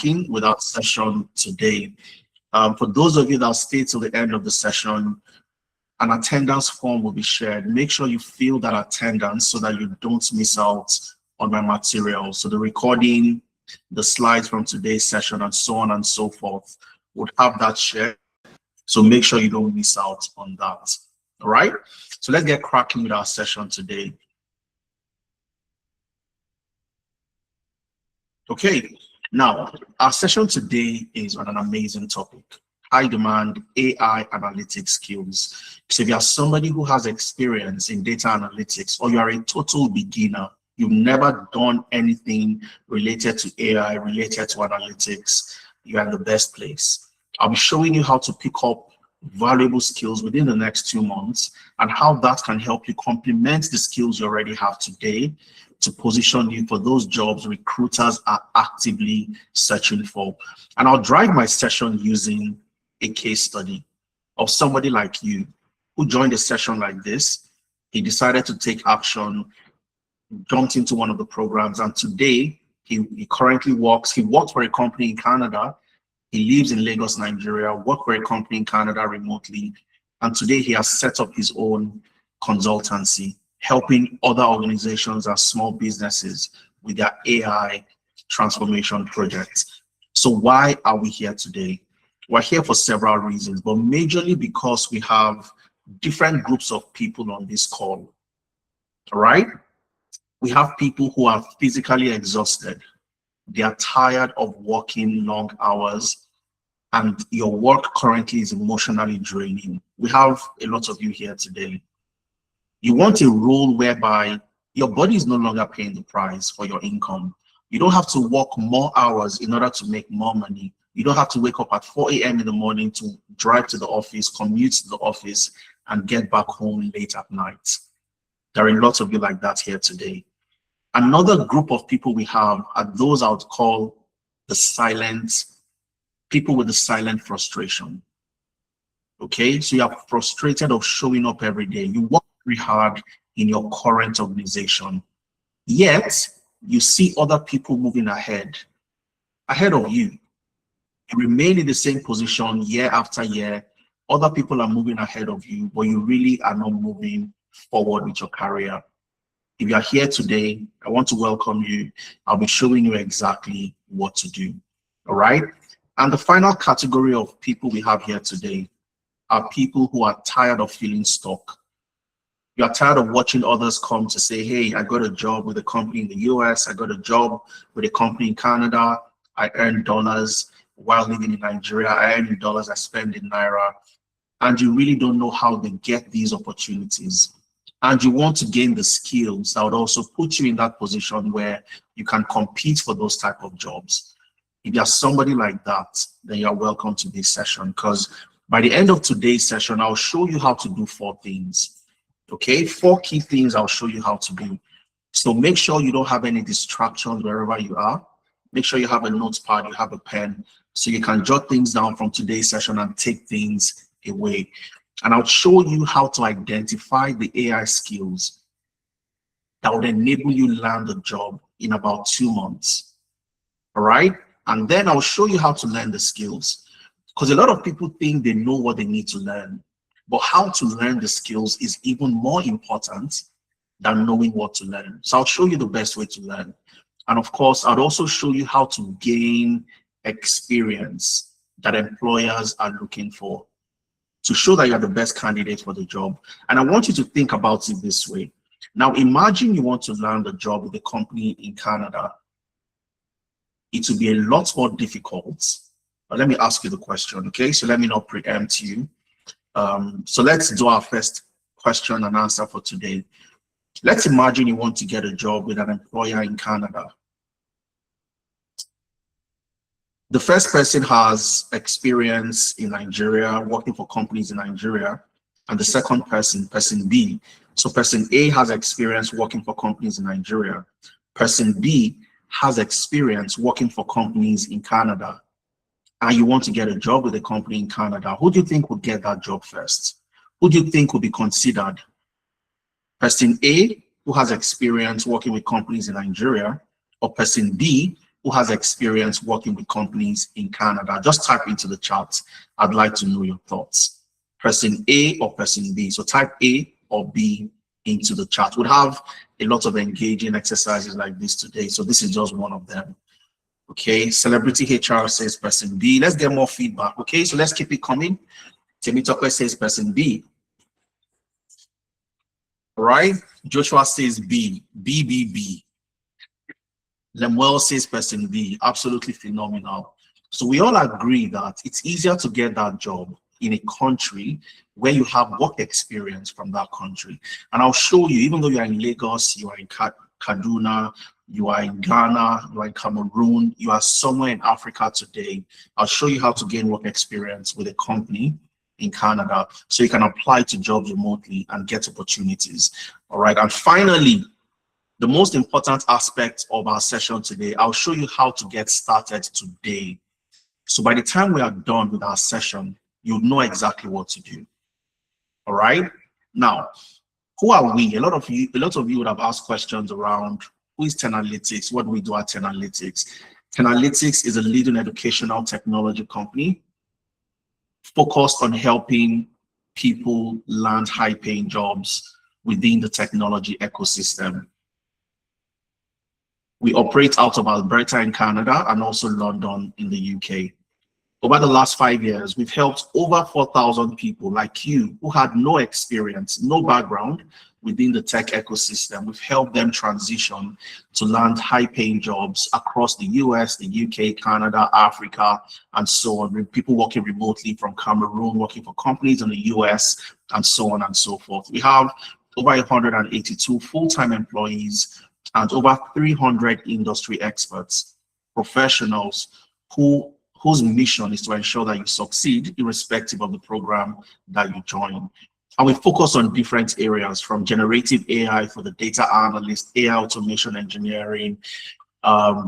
with our session today. For those of you that stay till the end of the session, an attendance form will be shared. Make sure you fill that attendance so that you don't miss out on my material. So the recording, the slides from today's session, and so on and so forth would have that shared. So make sure you don't miss out on that. All right. So let's get cracking with our session today. Okay. Now, our session today is on an amazing topic: high demand AI analytics skills. So if you are somebody who has experience in data analytics, or you are a total beginner, you've never done anything related to AI, related to analytics, you're in the best place. I'll be showing you how to pick up valuable skills within the next 2 months and how that can help you complement the skills you already have today to position you for those jobs recruiters are actively searching for. And I'll drive my session using a case study of somebody like you who joined a session like this. He decided to take action, jumped into one of the programs, and today he currently works for a company in Canada. He lives in Lagos, Nigeria, worked for a company in Canada remotely, and today he has set up his own consultancy, helping other organizations and small businesses with their AI transformation projects. So why are we here today? We're here for several reasons, but majorly because we have different groups of people on this call. All right? We have people who are physically exhausted. They are tired of working long hours, and your work currently is emotionally draining. We have a lot of you here today. You want a role whereby your body is no longer paying the price for your income. You don't have to work more hours in order to make more money. You don't have to wake up at 4 a.m. in the morning to drive to the office, commute to the office, and get back home late at night. There are lots of you like that here today. Another group of people we have are those I would call the silent people with the silent frustration. Okay, so you are frustrated of showing up every day. You work very hard in your current organization, yet you see other people moving ahead of you. You remain in the same position year after year. Other people are moving ahead of you, but you really are not moving forward with your career. If you are here today, I want to welcome you. I'll be showing you exactly what to do. All right. And the final category of people we have here today are people who are tired of feeling stuck. You are tired of watching others come to say, hey, I got a job with a company in the US. I got a job with a company in Canada. I earn dollars while living in Nigeria. I earn in dollars. I spend in Naira. And you really don't know how they get these opportunities. And you want to gain the skills that would also put you in that position where you can compete for those type of jobs. If you're somebody like that, then you're welcome to this session, because by the end of today's session, I'll show you how to do 4 things. Okay, 4 key things I'll show you how to do. So make sure you don't have any distractions wherever you are. Make sure you have a notepad, you have a pen, so you can jot things down from today's session and take things away. And I'll show you how to identify the AI skills that would enable you land a job in about 2 months. All right. And then I'll show you how to learn the skills, because a lot of people think they know what they need to learn, but how to learn the skills is even more important than knowing what to learn. So I'll show you the best way to learn. And of course, I'll also show you how to gain experience that employers are looking for to show that you're the best candidate for the job. And I want you to think about it this way. Now, imagine you want to land a job with a company in Canada. It will be a lot more difficult. But let me ask you the question, okay? So let me not preempt you. So let's do our first question and answer for today. Let's imagine you want to get a job with an employer in Canada. The first person has experience in Nigeria, working for companies in Nigeria, and the second person, person B. So person A has experience working for companies in Nigeria. Person B has experience working for companies in Canada. And you want to get a job with a company in Canada. Who do you think would get that job first? Who do you think will be considered? Person A, who has experience working with companies in Nigeria, or person B, who has experience working with companies in Canada? Just type into the chat. I'd like to know your thoughts. Person A or person B? So type A or B into the chat. We'll have a lot of engaging exercises like this today. So this is just one of them. Okay, Celebrity HR says person B. Let's get more feedback. Okay, so let's keep it coming. Temitope says person B. All right, Joshua says B. B, B, B. Lemuel says person B. Absolutely phenomenal. So we all agree that it's easier to get that job in a country where you have work experience from that country. And I'll show you, even though you are in Lagos, you are in Kaduna, you are in Ghana, you are in Cameroon, you are somewhere in Africa today, I'll show you how to gain work experience with a company in Canada so you can apply to jobs remotely and get opportunities. All right. And finally, the most important aspect of our session today, I'll show you how to get started today. So by the time we are done with our session, you'll know exactly what to do. All right. Now, who are we? A lot of you would have asked questions around who is Tenalytics? What do we do at Tenalytics? Tenalytics is a leading educational technology company focused on helping people land high-paying jobs within the technology ecosystem. We operate out of Alberta in Canada and also London in the UK. Over the last 5 years, we've helped over 4,000 people like you who had no experience, no background within the tech ecosystem. We've helped them transition to land high-paying jobs across the US, the UK, Canada, Africa, and so on. With people working remotely from Cameroon, working for companies in the US, and so on and so forth. We have over 182 full-time employees and over 300 industry experts, professionals whose mission is to ensure that you succeed irrespective of the program that you join. And we focus on different areas from generative AI for the data analyst, AI automation engineering,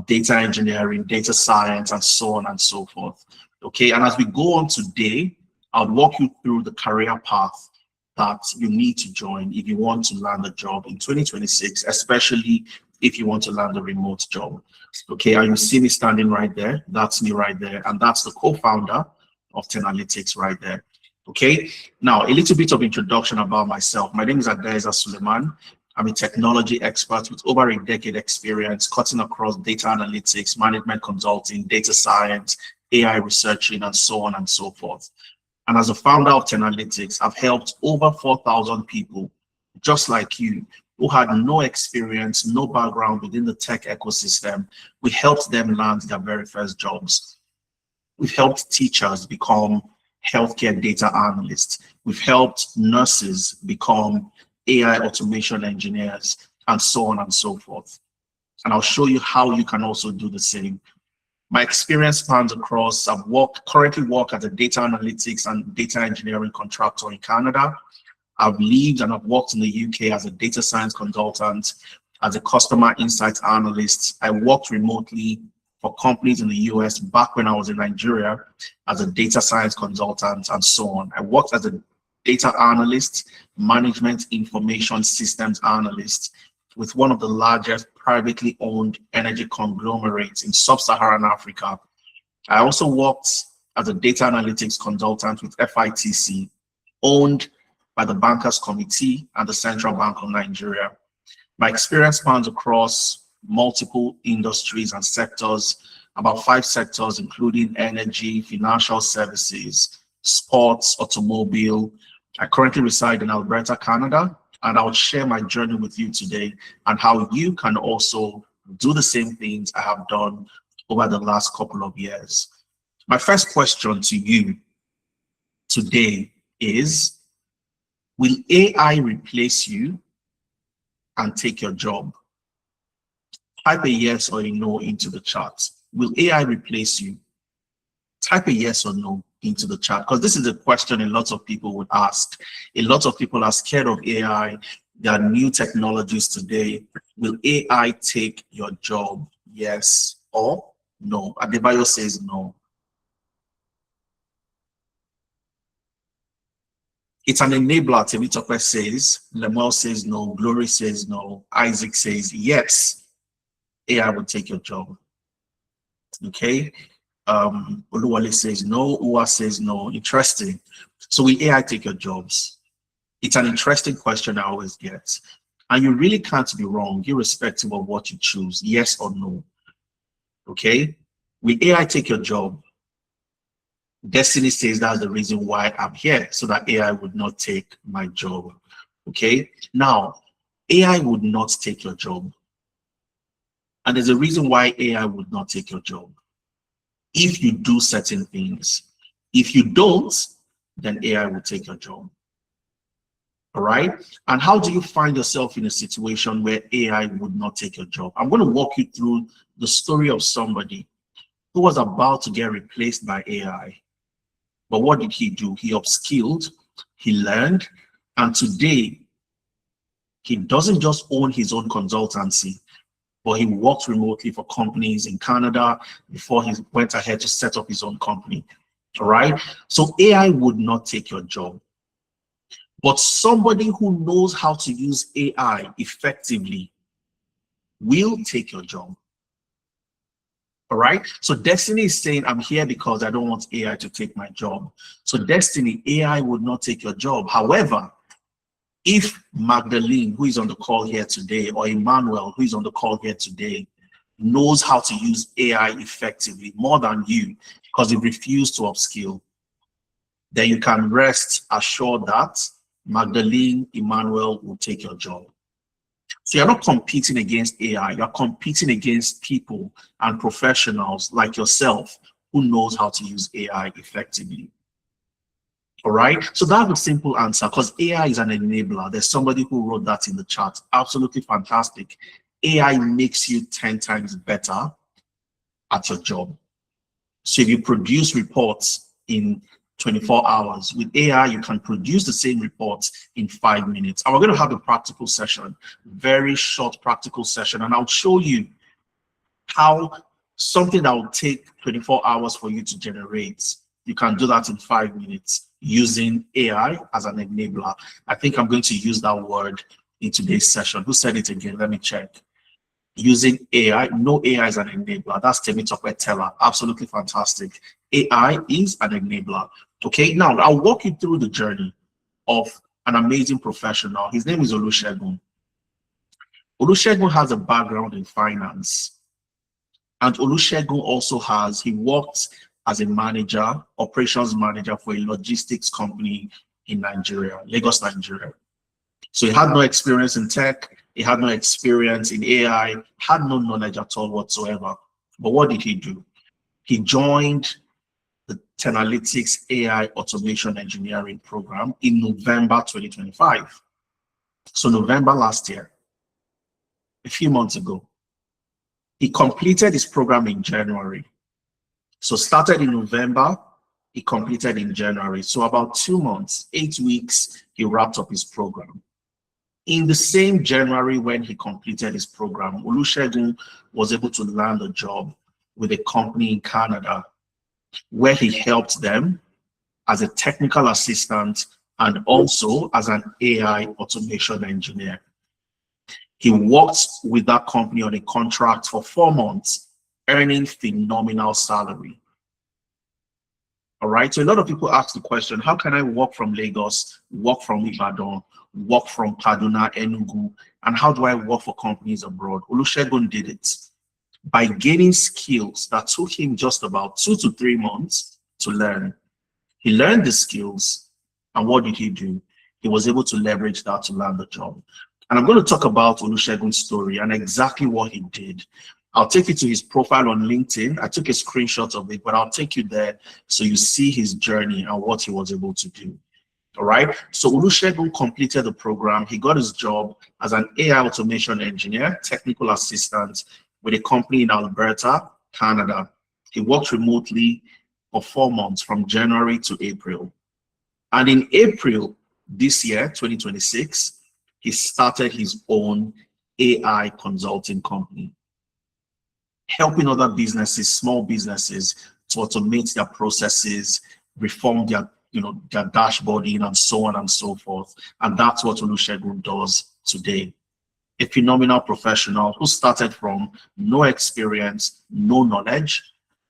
data engineering, data science, and so on and so forth. Okay, and as we go on today, I'll walk you through the career path that you need to join if you want to land a job in 2026, especially if you want to land a remote job. Okay, and you see me standing right there. That's me right there. And that's the co-founder of Tenalytics right there. Okay, now a little bit of introduction about myself. My name is Adaiza Suleiman. I'm a technology expert with over a decade experience cutting across data analytics, management consulting, data science, AI researching, and so on and so forth. And as a founder of Tenalytics, I've helped over 4,000 people just like you who had no experience, no background within the tech ecosystem. We helped them land their very first jobs. We've helped teachers become healthcare data analysts. We've helped nurses become AI automation engineers, and so on and so forth. And I'll show you how you can also do the same. My experience spans across, currently work as a data analytics and data engineering contractor in Canada. I've lived and I've worked in the UK as a data science consultant, as a customer insights analyst. I worked remotely for companies in the US back when I was in Nigeria as a data science consultant, and so on. I worked as a data analyst, management information systems analyst with one of the largest privately owned energy conglomerates in sub-Saharan Africa. I also worked as a data analytics consultant with FITC, owned by the Bankers Committee and the Central Bank of Nigeria. My experience spans across multiple industries and sectors, about 5 sectors, including energy, financial services, sports, automobile. I currently reside in Alberta, Canada, and I'll share my journey with you today and how you can also do the same things I have done over the last couple of years. My first question to you today is, will AI replace you and take your job? Type a yes or a no into the chat. Will AI replace you? Type a yes or no into the chat, because this is a question a lot of people would ask. A lot of people are scared of AI. There are new technologies today. Will AI take your job? Yes or no? Adebayo says no. It's an enabler, Temitope says. Lemuel says no. Glory says no. Isaac says yes. AI will take your job. Okay. Oluwale says no. Uwa says no. Interesting. So will AI take your jobs? It's an interesting question I always get. And you really can't be wrong, irrespective of what you choose, yes or no. Okay. Will AI take your job? Destiny says that's the reason why I'm here, so that AI would not take my job. Okay. Now, AI would not take your job. And there's a reason why AI would not take your job. If you do certain things, if you don't, then AI will take your job. All right. And how do you find yourself in a situation where AI would not take your job? I'm going to walk you through the story of somebody who was about to get replaced by AI. But what did he do? He upskilled, he learned, and today he doesn't just own his own consultancy, but he works remotely for companies in Canada before he went ahead to set up his own company. All right. So AI would not take your job. But somebody who knows how to use AI effectively will take your job. All right. So Destiny is saying, I'm here because I don't want AI to take my job. So Destiny, AI would not take your job. However, if Magdalene, who is on the call here today, or Emmanuel, who is on the call here today, knows how to use AI effectively more than you because they refuse to upskill, then you can rest assured that Magdalene, Emmanuel will take your job. So you're not competing against AI, you're competing against people and professionals like yourself who knows how to use AI effectively. All right, so that's a simple answer, because AI is an enabler. There's somebody who wrote that in the chat. Absolutely fantastic. AI makes you 10 times better at your job. So if you produce reports in 24 hours, with AI, you can produce the same reports in 5 minutes. And we're going to have a practical session, very short practical session, and I'll show you how something that will take 24 hours for you to generate, you can do that in 5 minutes using AI as an enabler. I think I'm going to use that word in today's session. Who said it again? Let me check. Using AI. No, AI is an enabler. That's Temitope Teller. Absolutely fantastic. AI is an enabler. Okay, now I'll walk you through the journey of an amazing professional. His name is Olusegun. Olusegun has a background in finance. And Olusegun also he worked as a manager, operations manager for a logistics company in Nigeria, Lagos, Nigeria. So he had no experience in tech, he had no experience in AI, had no knowledge at all whatsoever. But what did he do? He joined the Tenalytics AI Automation Engineering Program in November 2025. So November last year, a few months ago. He completed his program in January. So started in November, he completed in January. So about 2 months, 8 weeks, he wrapped up his program. In the same January when he completed his program, Olusegun was able to land a job with a company in Canada where he helped them as a technical assistant and also as an AI automation engineer. He worked with that company on a contract for 4 months, earning phenomenal salary. All right, so a lot of people ask the question, how can I work from Lagos, work from Ibadan, work from Kaduna, Enugu, and how do I work for companies abroad? Olusegun did it by gaining skills that took him just about 2 to 3 months to learn. He learned the skills, and what did he do? He was able to leverage that to land the job. And I'm going to talk about Olusegun's story and exactly what he did. I'll take you to his profile on LinkedIn. I took a screenshot of it, but I'll take you there so you see his journey and what he was able to do. All right. So Olusegun completed the program. He got his job as an AI automation engineer, technical assistant with a company in Alberta, Canada. He worked remotely for 4 months from January to April. And in April this year, 2026, he started his own AI consulting company, helping other businesses, small businesses, to automate their processes, reform their dashboarding, and so on and so forth. And that's what Olusegun does today. A phenomenal professional who started from no experience, no knowledge,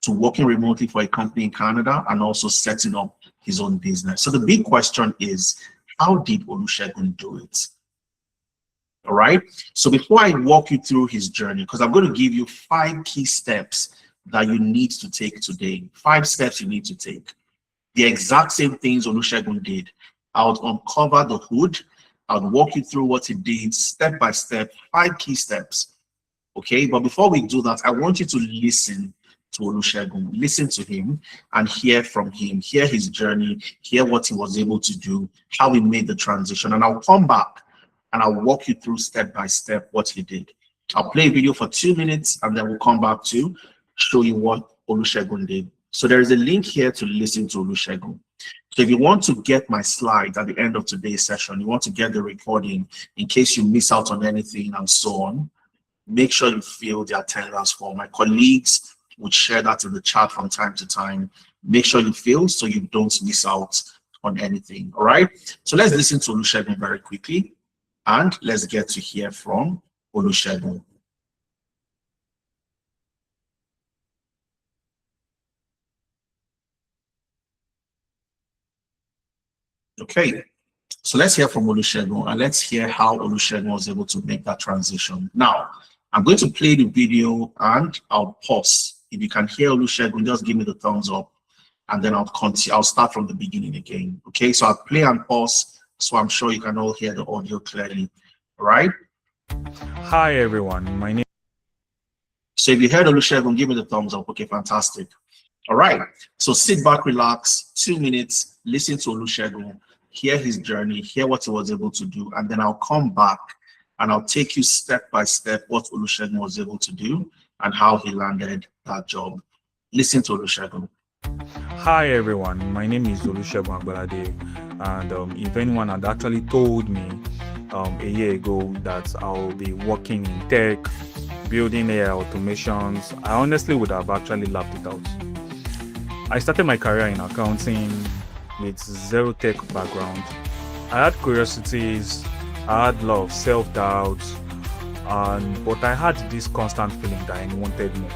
to working remotely for a company in Canada and also setting up his own business. So the big question is, how did Olusegun do it? All right. So before I walk you through his journey, because I'm going to give you 5 key steps that you need to take today. 5 steps you need to take. The exact same things Olusegun did. I would uncover the hood. I would walk you through what he did step by step, 5 key steps. Okay. But before we do that, I want you to listen to Olusegun, listen to him and hear from him, hear his journey, hear what he was able to do, how he made the transition. And I'll come back and I'll walk you through step by step what he did. I'll play a video for 2 minutes and then we'll come back to show you what Olusegun did. So there is a link here to listen to Olusegun. So if you want to get my slides at the end of today's session, you want to get the recording in case you miss out on anything and so on, make sure you fill the attendance form. My colleagues would share that in the chat from time to time. Make sure you fill so you don't miss out on anything. All right. So let's listen to Olusegun very quickly and let's get to hear from Olusegun. Okay. So let's hear from Olusegun and let's hear how Olusegun was able to make that transition. Now, I'm going to play the video and I'll pause. If you can hear Olusegun, just give me the thumbs up and then I'll continue. I'll start from the beginning again. Okay, so I'll play and pause so I'm sure you can all hear the audio clearly. All right. Hi everyone, my name. So if you heard Olusegun, give me the thumbs up. Okay, fantastic. All right. So sit back, relax, 2 minutes, listen to Olusegun, hear his journey, hear what he was able to do, and then I'll come back and I'll take you step by step what Olusegun was able to do and how he landed that job. Listen to Olusegun. Hi everyone, my name is Olusegun Agbalade, and if anyone had actually told me a year ago that I'll be working in tech, building AI automations, I honestly would have actually laughed it out. I started my career in accounting with zero tech background. I had curiosities, I had a lot of self-doubt, but I had this constant feeling that I wanted more.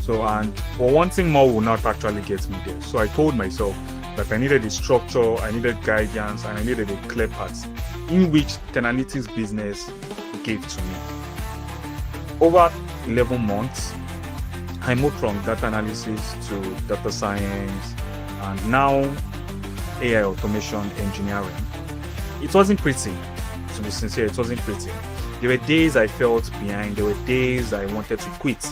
So, and for wanting more will not actually get me there. So I told myself that I needed a structure, I needed guidance, and I needed a clear path in which Tenalytics business gave to me. Over 11 months, I moved from data analysis to data science, and now AI automation engineering. It wasn't pretty, to be sincere, it wasn't pretty. There were days I felt behind, there were days I wanted to quit.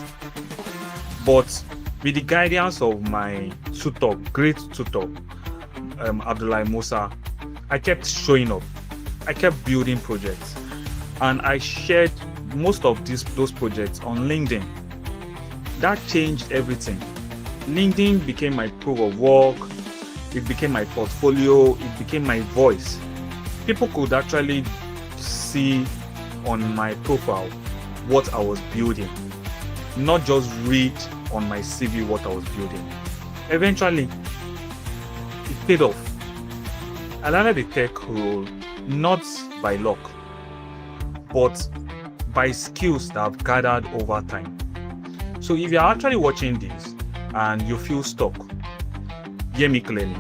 But with the guidance of my tutor, great tutor, Abdullah Musa, I kept showing up. I kept building projects. And I shared most of those projects on LinkedIn. That changed everything. LinkedIn became my proof of work. It became my portfolio. It became my voice. People could actually see on my profile what I was building, not just read on my CV what I was building. Eventually, it paid off. I landed a tech role not by luck, but by skills that I've gathered over time. So if you're actually watching this and you feel stuck, hear me clearly.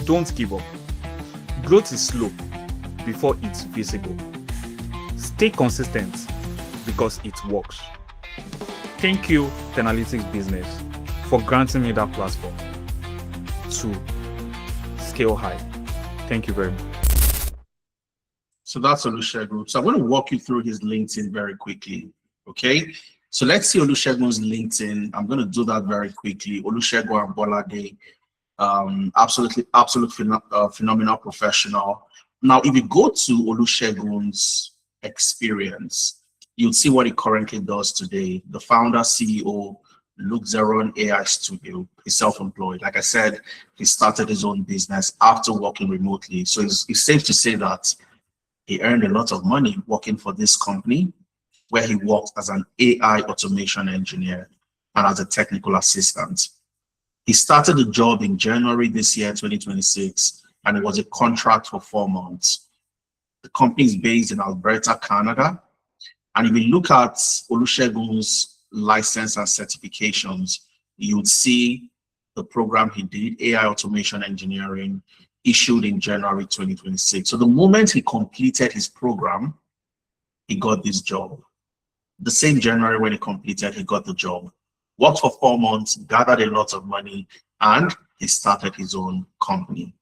Don't give up. Growth is slow before it's visible. Stay consistent because it works. Thank you, Tenalytics Business, for granting me that platform to scale high. Thank you very much. So that's Olusegun. So I'm going to walk you through his LinkedIn very quickly. Okay. So let's see Olusegun's LinkedIn. I'm going to do that very quickly. Olusegun Agbalade, absolute phenomenal professional. Now, if you go to Olusegun's experience, you'll see what he currently does today. The founder, CEO, Luxeron AI Studio. He's self-employed. Like I said, he started his own business after working remotely. So it's safe to say that he earned a lot of money working for this company, where he worked as an AI automation engineer and as a technical assistant. He started the job in January this year, 2026, and it was a contract for 4 months. The company is based in Alberta, Canada. And if you look at Olusegun's license and certifications, you would see the program he did, AI Automation Engineering, issued in January 2026. So the moment he completed his program, he got this job. The same January when he completed, he got the job. Worked for 4 months, gathered a lot of money, and he started his own company.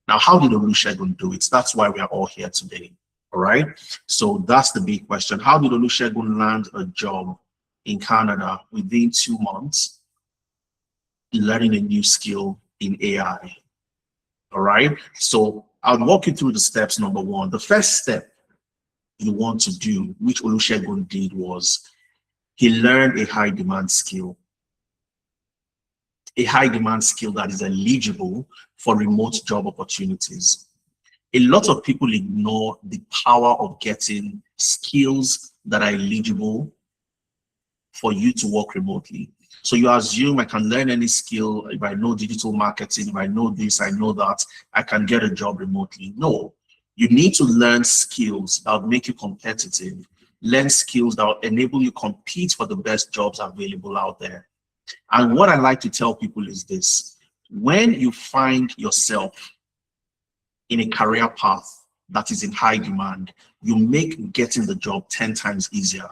Now, how did Olusegun do it? That's why we are all here today. All right. So that's the big question. How did Olusegun land a job in Canada within 2 months, learning a new skill in AI? All right. So I'll walk you through the steps. Number one, the first step you want to do, which Olusegun did, was he learned a high demand skill. A high demand skill that is eligible for remote job opportunities. A lot of people ignore the power of getting skills that are eligible for you to work remotely. So you assume I can learn any skill. If I know digital marketing, if I know this, I know that, I can get a job remotely. No, you need to learn skills that will make you competitive. Learn skills that will enable you compete for the best jobs available out there. And what I like to tell people is this: when you find yourself in a career path that is in high demand, you make getting the job 10 times easier,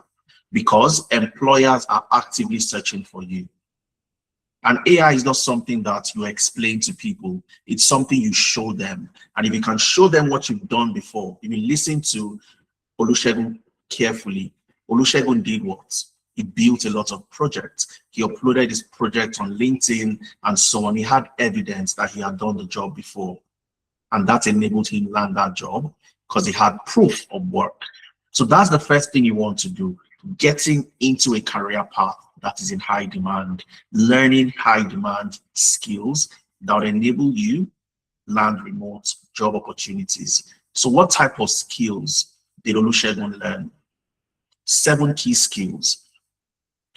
because employers are actively searching for you. And AI is not something that you explain to people. It's something you show them. And if you can show them what you've done before, if you listen to Olusegun carefully, Olusegun did what? He built a lot of projects. He uploaded his project on LinkedIn and so on. He had evidence that he had done the job before. And that enabled him to land that job because he had proof of work. So that's the first thing you want to do: getting into a career path that is in high demand, learning high demand skills that will enable you land remote job opportunities. So what type of skills did Olusegun learn? 7 key skills.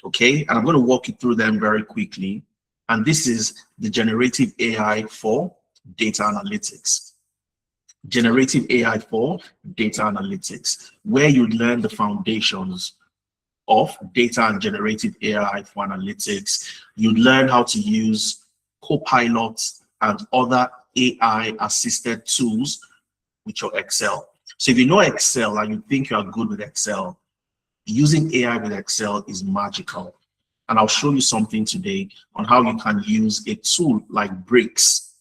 Okay, and I'm going to walk you through them very quickly. And this is the generative AI for data analytics. Generative AI for data analytics, where you learn the foundations of data and generative AI for analytics. You learn how to use Copilot and other AI assisted tools with your Excel. So if you know Excel and you think you are good with Excel, using AI with Excel is magical. And I'll show you something today on how you can use a tool like Bricks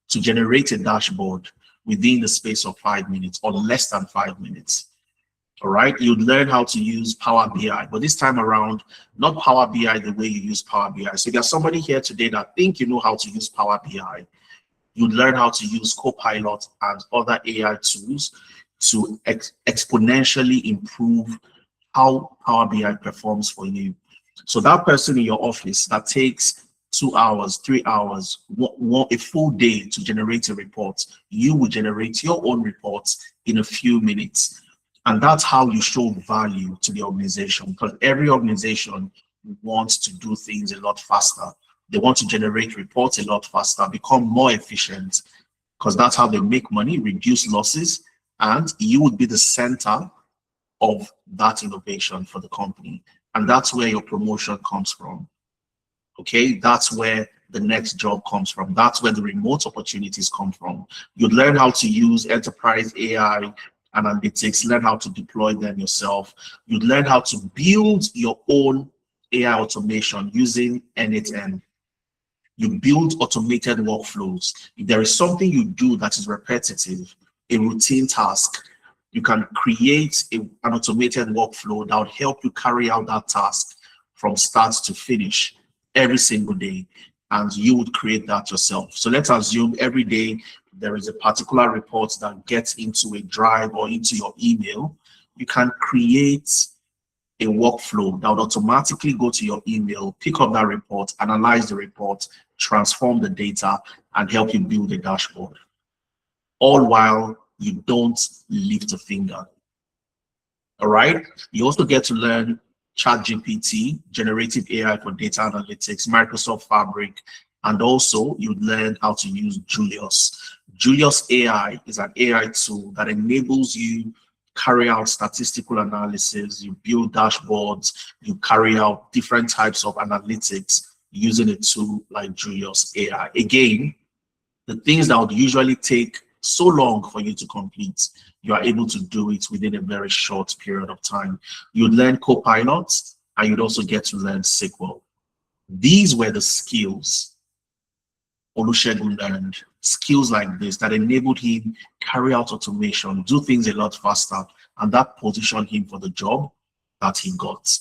to generate a dashboard within the space of 5 minutes or less than 5 minutes. All right, you'd learn how to use Power BI, but this time around, not Power BI the way you use Power BI. So if there's somebody here today that think you know how to use Power BI, you'd learn how to use Copilot and other AI tools to exponentially improve how Power BI performs for you. So that person in your office that takes 2 hours, 3 hours, a full day to generate a report, you will generate your own reports in a few minutes. And that's how you show value to the organization, because every organization wants to do things a lot faster. They want to generate reports a lot faster, become more efficient, because that's how they make money, reduce losses, and you would be the center of that innovation for the company. And that's where your promotion comes from. Okay, that's where the next job comes from. That's where the remote opportunities come from. You learn how to use enterprise AI analytics, learn how to deploy them yourself. You learn how to build your own AI automation using N8N. You build automated workflows. If there is something you do that is repetitive, a routine task, you can create an automated workflow that will help you carry out that task from start to finish every single day, and you would create that yourself. So let's assume every day there is a particular report that gets into a drive or into your email. You can create a workflow that would automatically go to your email, pick up that report, analyze the report, transform the data, and help you build a dashboard, all while you don't lift a finger. All right. You also get to learn ChatGPT, generative AI for data analytics, Microsoft Fabric, and also you learn how to use Julius. Julius AI is an AI tool that enables you carry out statistical analysis, you build dashboards, you carry out different types of analytics using a tool like Julius AI. Again, the things that would usually take so long for you to complete, you are able to do it within a very short period of time. You'd learn Copilot, and you'd also get to learn SQL. These were the skills Olusegun learned, skills like this that enabled him carry out automation, do things a lot faster, and that positioned him for the job that he got.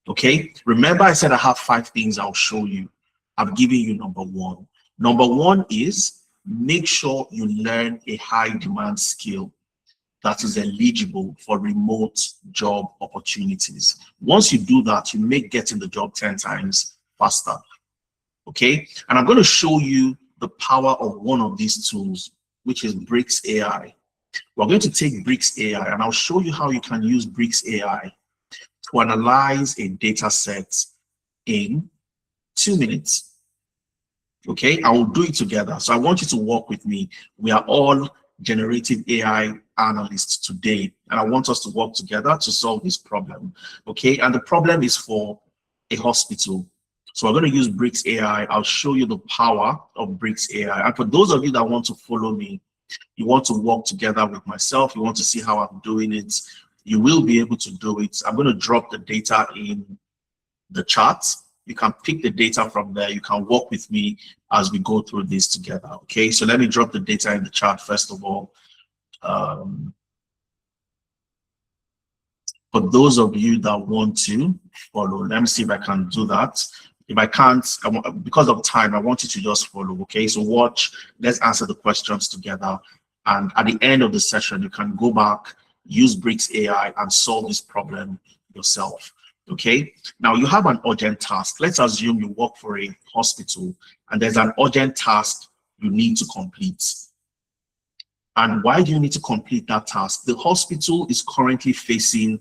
Okay, remember I said I have 5 things I'll show you. I've given you number 1. Number 1 is make sure you learn a high demand skill that is eligible for remote job opportunities. Once you do that, you make getting the job 10 times faster. Okay, and I'm going to show you the power of one of these tools, which is Bricks AI. We're going to take Bricks AI, and I'll show you how you can use Bricks AI to analyze a data set in 2 minutes. Okay, I will do it together. So I want you to work with me. We are all generative AI analysts today, and I want us to work together to solve this problem. Okay, and the problem is for a hospital. So we're going to use Bricks AI. I'll show you the power of Bricks AI. And for those of you that want to follow me, you want to work together with myself, you want to see how I'm doing it, you will be able to do it. I'm going to drop the data in the chat. You can pick the data from there. You can work with me as we go through this together. Okay, so let me drop the data in the chat first of all. For those of you that want to follow, let me see if I can do that. If I can't, because of time, I want you to just follow. Okay, so watch, let's answer the questions together. And at the end of the session, you can go back, use Bricks AI, and solve this problem yourself. Okay, now you have an urgent task. Let's assume you work for a hospital and there's an urgent task you need to complete. And why do you need to complete that task? The hospital is currently facing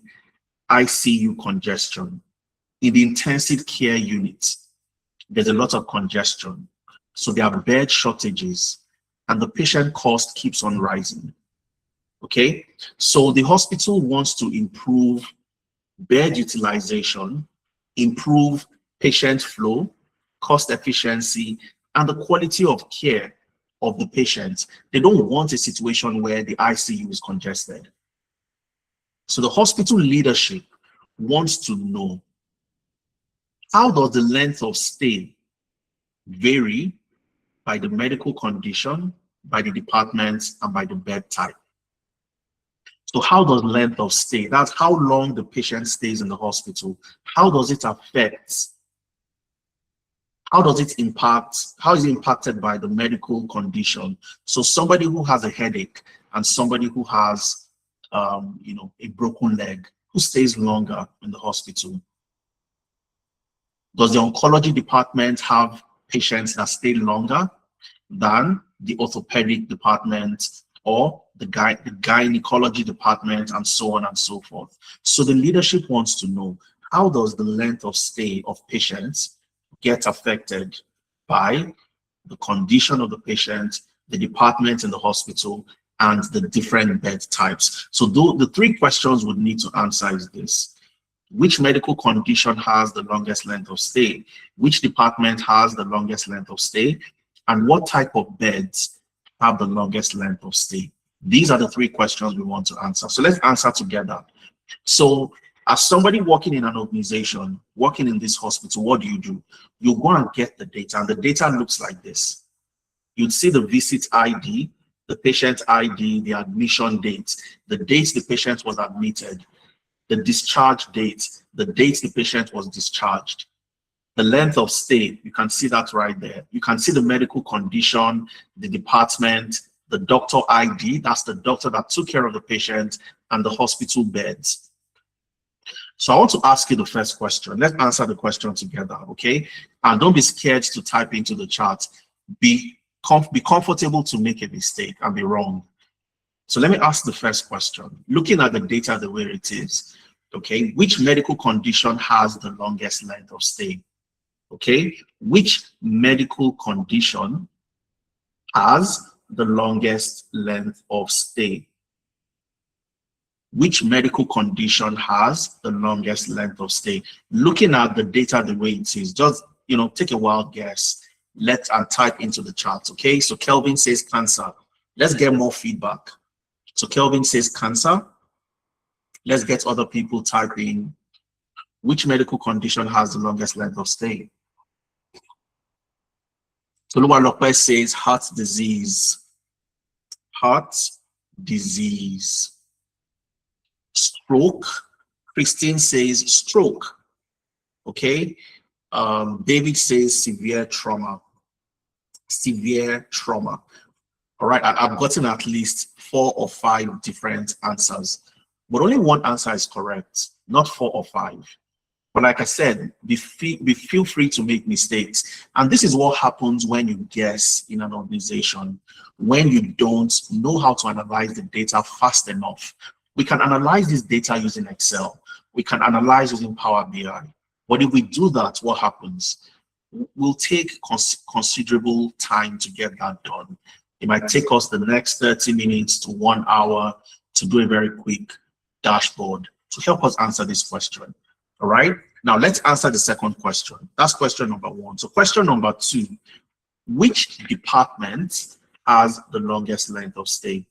ICU congestion. In the intensive care unit, there's a lot of congestion. So there are bed shortages and the patient cost keeps on rising. Okay, so the hospital wants to improve bed utilization, improve patient flow, cost efficiency, and the quality of care of the patient. They don't want a situation where the ICU is congested. So the hospital leadership wants to know, how does the length of stay vary by the medical condition, by the department, and by the bed type? So how does length of stay, that's how long the patient stays in the hospital, how does it affect, how does it impact, how is it impacted by the medical condition? So somebody who has a headache and somebody who has, a broken leg, who stays longer in the hospital? Does the oncology department have patients that stay longer than the orthopedic department or the gynecology department, and so on and so forth? So the leadership wants to know, how does the length of stay of patients get affected by the condition of the patient, the department in the hospital, and the different bed types? So the 3 questions would need to answer is this: which medical condition has the longest length of stay? Which department has the longest length of stay? And what type of beds have the longest length of stay? These are the 3 questions we want to answer. So let's answer together. So as somebody working in an organization, working in this hospital, what do? You go and get the data, and the data looks like this. You'd see the visit ID, the patient ID, the admission date, the date the patient was admitted, the discharge date, the date the patient was discharged, the length of stay, you can see that right there. You can see the medical condition, the department, the doctor ID, that's the doctor that took care of the patient, and the hospital beds. So I want to ask you the first question. Let's answer the question together, okay? And don't be scared to type into the chat. Be comfortable to make a mistake and be wrong. So let me ask the first question. Looking at the data the way it is, okay, which medical condition has the longest length of stay? Okay, which medical condition has the longest length of stay? Which medical condition has the longest length of stay? Looking at the data the way it is, just take a wild guess. And type into the chat. Okay, so Kelvin says cancer. Let's get more feedback. So Kelvin says cancer. Let's get other people typing. Which medical condition has the longest length of stay? Toluwa Lopez says heart disease. Heart disease. Stroke. Christine says stroke. Okay. David says severe trauma. Severe trauma. All right. I've gotten at least 4 or 5 different answers, but only one answer is correct, not 4 or 5. But like I said, feel free to make mistakes. And this is what happens when you guess in an organization, when you don't know how to analyze the data fast enough. We can analyze this data using Excel. We can analyze using Power BI. But if we do that, what happens? We'll take considerable time to get that done. It might take us the next 30 minutes to 1 hour to do a very quick dashboard to help us answer this question. All right. Now let's answer the second question. That's question number 1. So question number 2, which department has the longest length of stay?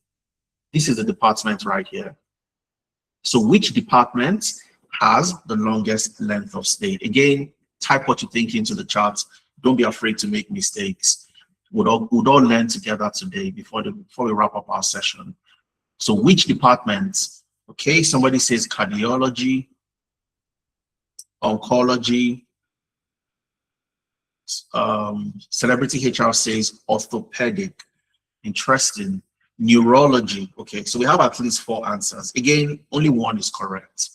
This is the department right here. So which department has the longest length of stay? Again, type what you think into the chat. Don't be afraid to make mistakes. We'll all learn together today before we wrap up our session. So which department? Okay, somebody says cardiology, oncology, Celebrity HR says orthopedic. Interesting. Neurology. Okay, so we have at least 4 answers. Again, only one is correct.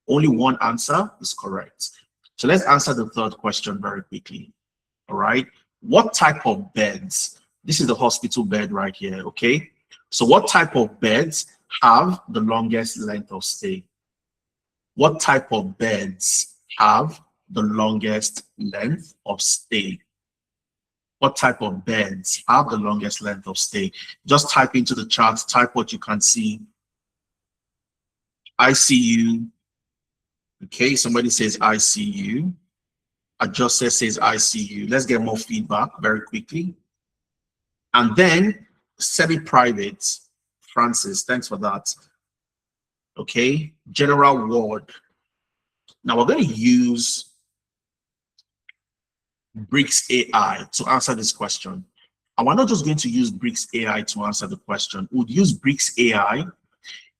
Only one answer is correct. So let's answer the third question very quickly. All right. What type of beds? This is the hospital bed right here. Okay. So what type of beds have the longest length of stay? What type of beds have the longest length of stay? What type of beds have the longest length of stay? Just type into the chat, type what you can see. ICU. Okay, somebody says ICU. Adjuster says ICU. Let's get more feedback very quickly. And then semi-private. Francis, thanks for that. Okay, general ward. Now we're going to use Bricks AI to answer this question. And we're not just going to use Bricks AI to answer the question. We'll use Bricks AI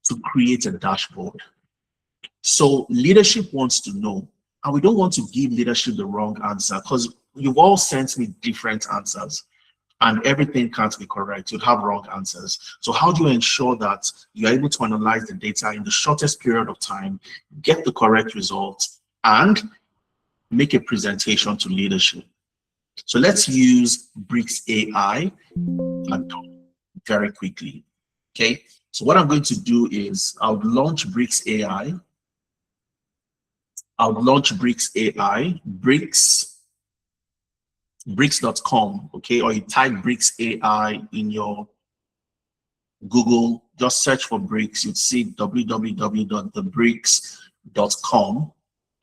to create a dashboard. So leadership wants to know, and we don't want to give leadership the wrong answer because you've all sent me different answers and everything can't be correct. You'd have wrong answers. So how do you ensure that you're able to analyze the data in the shortest period of time, get the correct results, and make a presentation to leadership? So let's use Bricks AI very quickly. Okay, so what I'm going to do is I'll launch Bricks AI. I'll launch Bricks AI, bricks.com, okay, or you type Bricks AI in your Google, just search for Bricks, you'd see www.thebricks.com,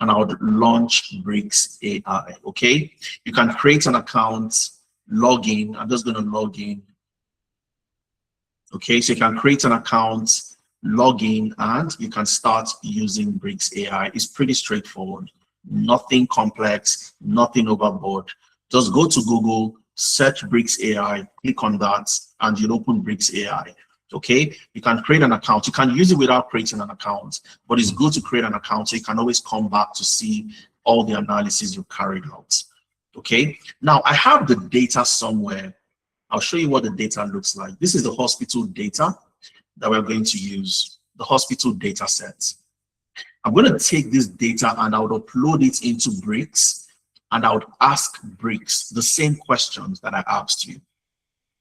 and I would launch Bricks AI, okay? You can create an account, log in. I'm just going to log in. Okay, so you can create an account, log in, and you can start using Bricks AI. It's pretty straightforward. Nothing complex, nothing overboard. Just go to Google, search Bricks AI, click on that, and you'll open Bricks AI. Okay, you can create an account. You can use it without creating an account, but it's good to create an account so you can always come back to see all the analysis you carried out. Okay, now I have the data somewhere. I'll show you what the data looks like. This is the hospital data that we're going to use, the hospital data set. I'm going to take this data and I would upload it into Bricks, and I would ask Bricks the same questions that I asked you,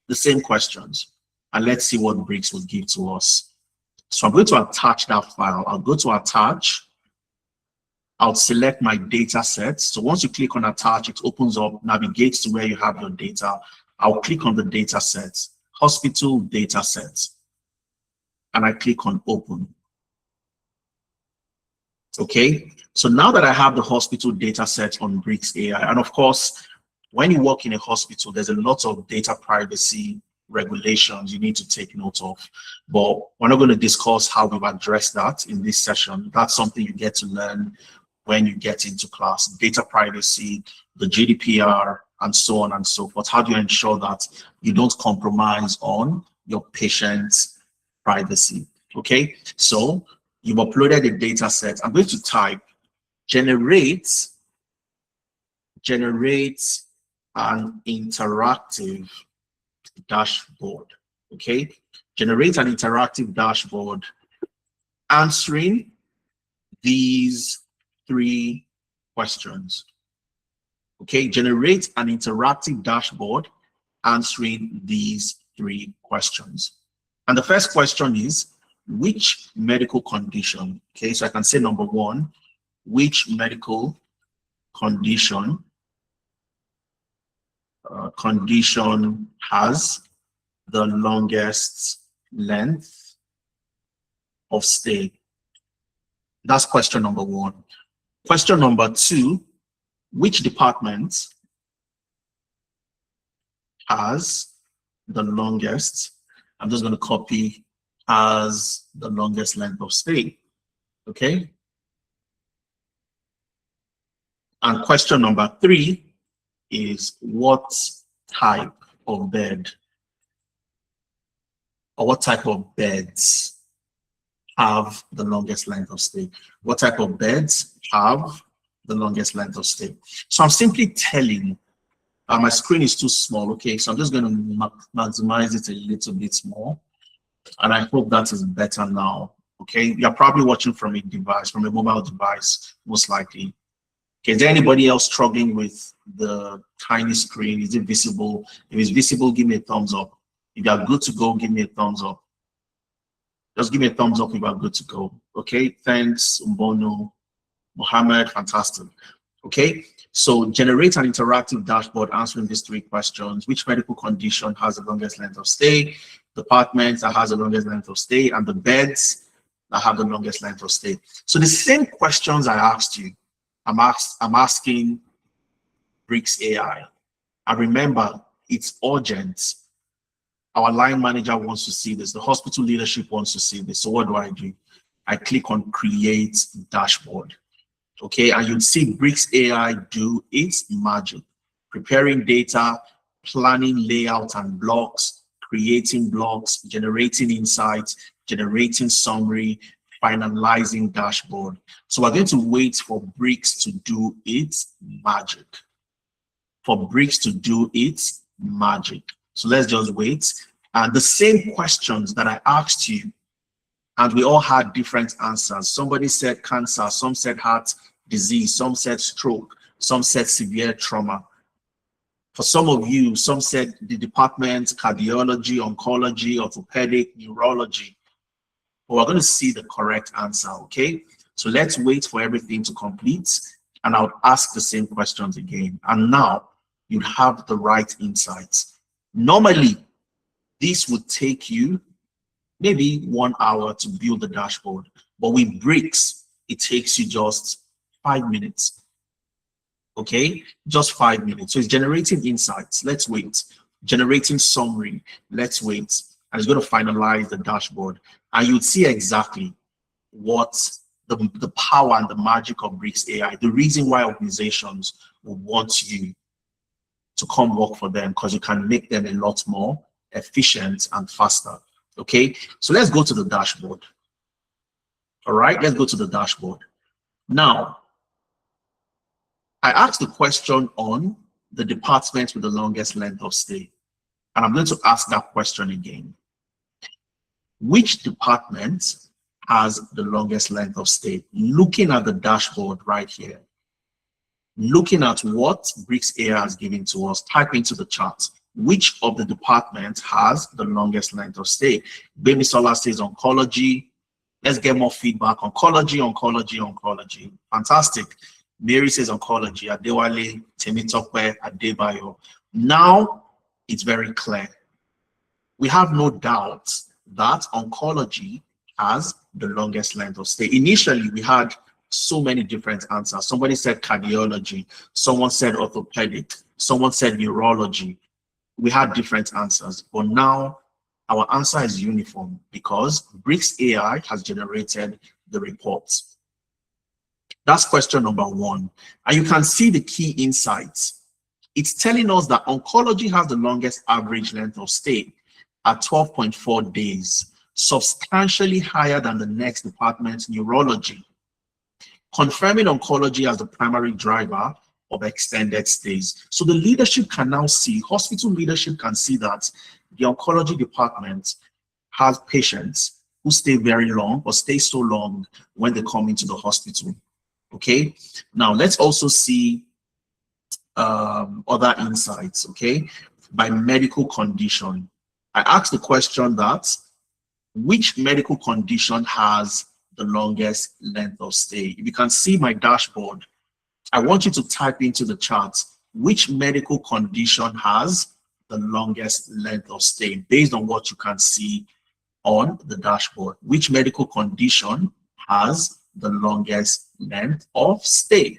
the same questions, and let's see what Bricks will give to us. So I'm going to attach that file. I'll go to attach. I'll select my data set. So once you click on attach, it opens up, navigates to where you have your data. I'll click on the data set, hospital data set, and I click on open. Okay, so now that I have the hospital data set on Bricks AI, and of course, when you work in a hospital, there's a lot of data privacy regulations you need to take note of. But we're not going to discuss how we've addressed that in this session. That's something you get to learn when you get into class. Data privacy, the GDPR, and so on and so forth. How do you ensure that you don't compromise on your patient's privacy? Okay, so you've uploaded a data set. I'm going to type generate an interactive dashboard. Okay, generate an interactive dashboard answering these 3 questions. Okay, generate an interactive dashboard answering these 3 questions. And the first question is, which medical condition? Okay, so I can say number 1, which medical condition has the longest length of stay? That's question number 1. Question number 2, which department has the longest, I'm just going to copy, has the longest length of stay? Okay. And question number 3 is, what type of bed or what type of beds have the longest length of stay? What type of beds have the longest length of stay? So I'm simply telling, my screen is too small, okay? So I'm just going to maximize it a little bit more. And I hope that is better now, okay? You're probably watching from a device, from a mobile device, most likely. Okay, is there anybody else struggling with the tiny screen? Is it visible? If it's visible, give me a thumbs up. If you're good to go, give me a thumbs up. Just give me a thumbs up if you're good to go. Okay, thanks, Umbono, Mohammed, fantastic. Okay, so generate an interactive dashboard answering these 3 questions. Which medical condition has the longest length of stay? Department that has the longest length of stay, and the beds that have the longest length of stay. So the same questions I asked you, I'm asking Bricks AI. And remember, it's urgent. Our line manager wants to see this. The hospital leadership wants to see this. So what do? I click on Create Dashboard. Okay, and you'd see Bricks AI do its magic. Preparing data, planning layout and blocks, creating blocks, generating insights, generating summary, finalizing dashboard. So we're going to wait for Bricks to do its magic. For Bricks to do its magic. So let's just wait. And the same questions that I asked you, and we all had different answers. Somebody said cancer, some said heart disease, some said stroke, some said severe trauma. For some of you, some said the department, cardiology, oncology, orthopedic, neurology. But we're going to see the correct answer, okay? So let's wait for everything to complete, and I'll ask the same questions again. And now you have the right insights. Normally, this would take you maybe 1 hour to build the dashboard, but with Bricks, it takes you just 5 minutes. Okay, just 5 minutes. So it's generating insights. Let's wait. Generating summary. Let's wait. And it's going to finalize the dashboard. And you'd see exactly what the power and the magic of Bricks AI, the reason why organizations will want you to come work for them, because you can make them a lot more efficient and faster. Okay, so let's go to the dashboard. All right, let's go to the dashboard. Now, I asked the question on the department with the longest length of stay. And I'm going to ask that question again. Which department has the longest length of stay? Looking at the dashboard right here, looking at what Bricks AI has given to us, type into the chart. Which of the departments has the longest length of stay? Baby Solar says oncology. Let's get more feedback. Oncology, oncology, oncology. Fantastic. Mary says oncology. Adewale, Temitope, Adebayo. Now it's very clear. We have no doubt that oncology has the longest length of stay. Initially, we had so many different answers. Somebody said cardiology, someone said orthopedic, someone said neurology. We had different answers, but now our answer is uniform because Bricks AI has generated the reports. That's question number one. And you can see the key insights. It's telling us that oncology has the longest average length of stay at 12.4 days, substantially higher than the next department, neurology, confirming oncology as the primary driver of extended stays. So the leadership can now see, hospital leadership can see that the oncology department has patients who stay very long or stay so long when they come into the hospital. Okay, now let's also see other insights, okay, by medical condition. I asked the question that which medical condition has the longest length of stay? If you can see my dashboard, I want you to type into the chart which medical condition has the longest length of stay based on what you can see on the dashboard. Which medical condition has the longest length of stay?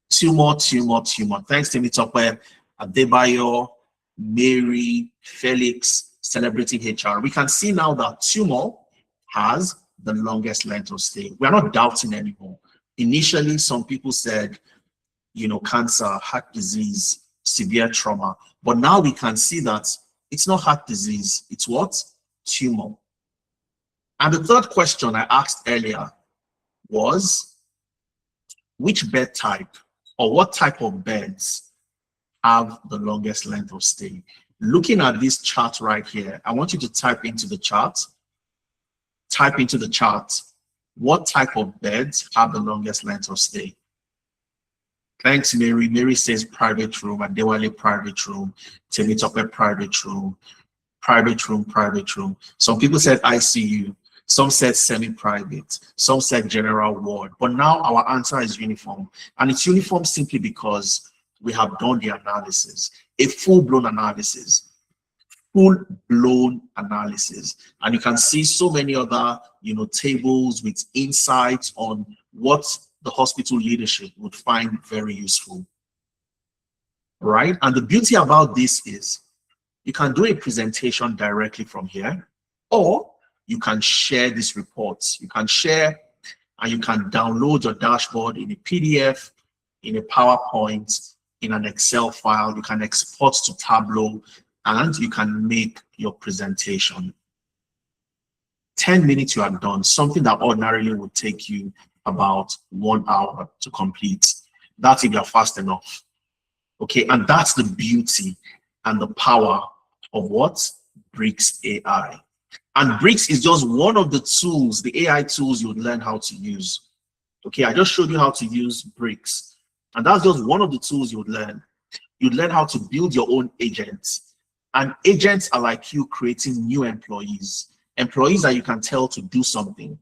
Tumor. Thanks to Mitope, Adebayo, Mary, Felix, celebrating HR. We can see now that tumor has the longest length of stay. We're not doubting anymore. Initially, some people said, you know, cancer, heart disease, severe trauma. But now we can see that it's not heart disease. It's what? Tumor. And the third question I asked earlier was, which bed type or what type of beds have the longest length of stay? Looking at this chart right here, I want you to type into the chart. Type into the chart, what type of beds have the longest length of stay? Thanks, Mary. Mary says private room, and Dewale private room, Temitope private room, private room, private room. Some people said ICU, some said semi-private, some said general ward. But now our answer is uniform. And it's uniform simply because we have done the analysis, a full-blown analysis. Full-blown analysis, and you can see so many other, you know, tables with insights on what the hospital leadership would find very useful, right? And the beauty about this is you can do a presentation directly from here, or you can share these reports. You can share and you can download your dashboard in a PDF, in a PowerPoint, in an Excel file. You can export to Tableau, and you can make your presentation. 10 minutes, you are done. Something that ordinarily would take you about 1 hour to complete. That's if you're fast enough. Okay, and that's the beauty and the power of what? Bricks AI. And Bricks is just one of the tools, the AI tools you would learn how to use. Okay, I just showed you how to use Bricks. And that's just one of the tools you would learn. You'd learn how to build your own agents. And agents are like you creating new employees. Employees that you can tell to do something.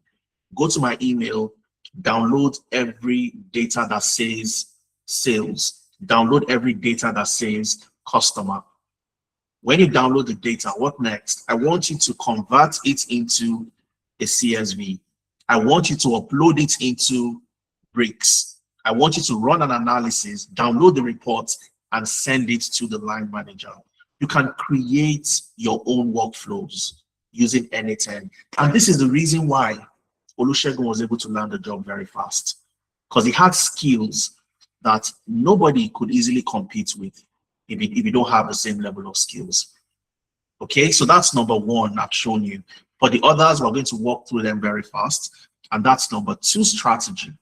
Go to my email, download every data that says sales. Download every data that says customer. When you download the data, what next? I want you to convert it into a CSV. I want you to upload it into Bricks. I want you to run an analysis, download the report, and send it to the line manager. You can create your own workflows using N8N. And this is the reason why Olusegun was able to land the job very fast, because he had skills that nobody could easily compete with if you don't have the same level of skills. Okay, so that's number one I've shown you. For the others, we're going to walk through them very fast. And that's number two, strategy.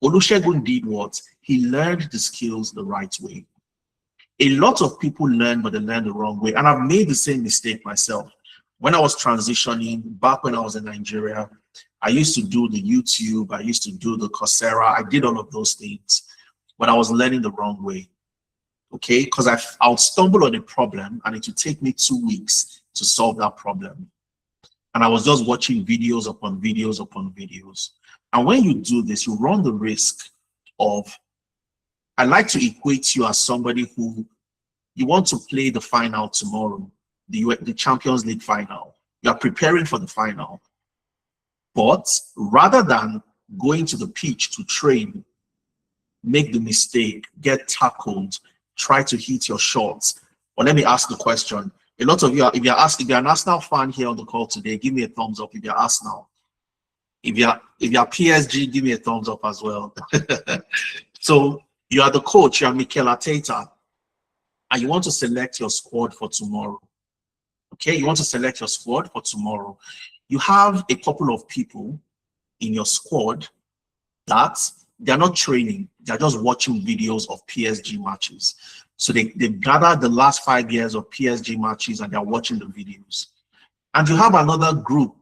Olusegun did what? He learned the skills the right way. A lot of people learn, but they learn the wrong way. And I've made the same mistake myself. When I was transitioning, back when I was in Nigeria, I used to do the YouTube, I used to do the Coursera, I did all of those things, but I was learning the wrong way. Okay, because I would stumble on a problem and it would take me 2 weeks to solve that problem. And I was just watching videos upon videos upon videos. And when you do this, you run the risk of, I like to equate you as somebody who, you want to play the final tomorrow, the Champions League final. You are preparing for the final. But rather than going to the pitch to train, make the mistake, get tackled, try to hit your shots. Or let me ask the question. A lot of you are, if you're an Arsenal fan here on the call today, give me a thumbs up if you're Arsenal. If you're PSG, give me a thumbs up as well. So you are the coach, you are Mikel Arteta, and you want to select your squad for tomorrow. Okay, you want to select your squad for tomorrow. You have a couple of people in your squad that they're not training, they're just watching videos of PSG matches. So they've gathered the last 5 years of PSG matches and they're watching the videos. And you have another group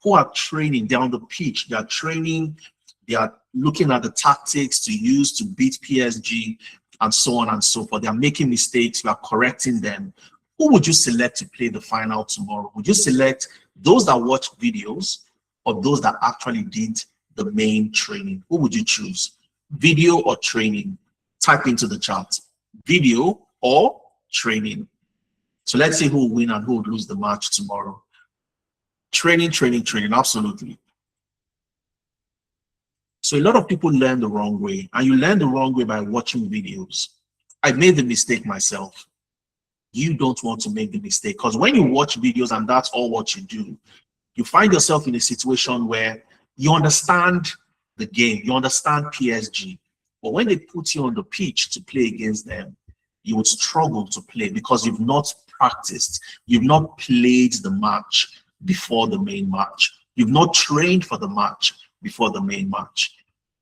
who are training, they're on the pitch, they're training, they are looking at the tactics to use to beat PSG and so on and so forth. They're making mistakes, you are correcting them. Who would you select to play the final tomorrow? Would you select those that watch videos or those that actually did the main training? Who would you choose? Video or training? Type into the chat. Video or training. So let's see who will win and who will lose the match tomorrow. Training, absolutely. So a lot of people learn the wrong way, and you learn the wrong way by watching videos. I made the mistake myself. You don't want to make the mistake, because when you watch videos and that's all what you do, you find yourself in a situation where you understand the game, you understand PSG, but when they put you on the pitch to play against them, you would struggle to play because you've not practiced, you've not played the match before the main match, you've not trained for the match before the main match.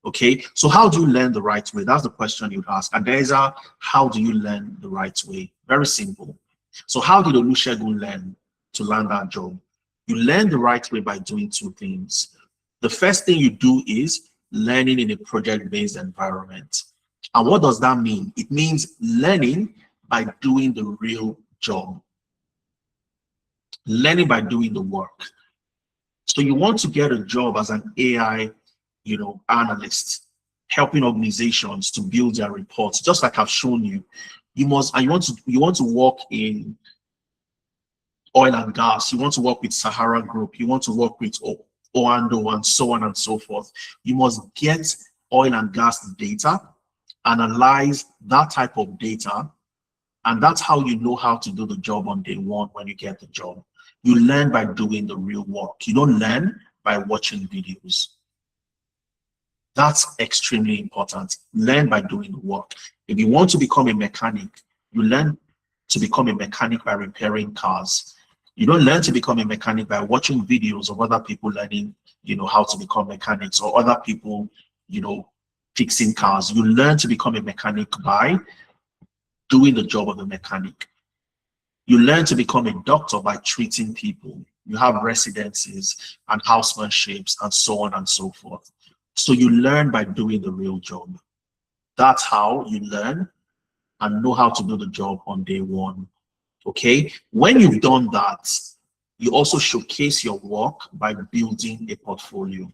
Okay, so how do you learn the right way? That's the question you'd ask. And there's a how do you learn the right way? Very simple. So how did Olusegun learn to land that job? You learn the right way by doing two things. The first thing you do is learning in a project-based environment. And what does that mean? It means learning by doing the real job. Learning by doing the work. So you want to get a job as an AI, analyst, helping organizations to build their reports, just like I've shown you. You want to work in oil and gas, you want to work with Sahara Group, you want to work with Oando and so on and so forth. You must get oil and gas data, analyze that type of data, and that's how you know how to do the job on day one when you get the job. You learn by doing the real work. You don't learn by watching videos. That's extremely important. Learn by doing the work. If you want to become a mechanic, you learn to become a mechanic by repairing cars. You don't learn to become a mechanic by watching videos of other people learning, how to become mechanics, or other people, fixing cars. You learn to become a mechanic by doing the job of a mechanic. You learn to become a doctor by treating people. You have residencies and housemanships and so on and so forth. So you learn by doing the real job. That's how you learn and know how to do the job on day one. Okay? When you've done that, you also showcase your work by building a portfolio.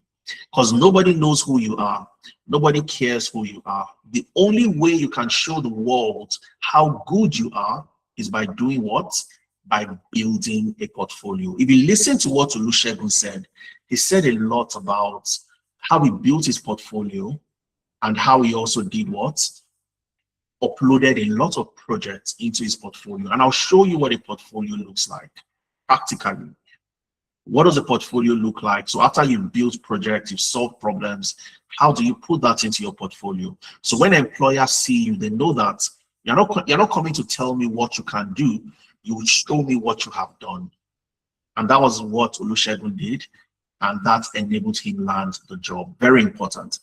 Because nobody knows who you are. Nobody cares who you are. The only way you can show the world how good you are is by doing what? By building a portfolio. If you listen to what Olusegun said, he said a lot about how he built his portfolio and how he also did what? Uploaded a lot of projects into his portfolio. And I'll show you what a portfolio looks like practically. What does a portfolio look like? So after you've built projects, you've solved problems, how do you put that into your portfolio? So when employers see you, they know that you're not coming to tell me what you can do. You will show me what you have done. And that was what Olusegun did. And that enabled him land the job. Very important.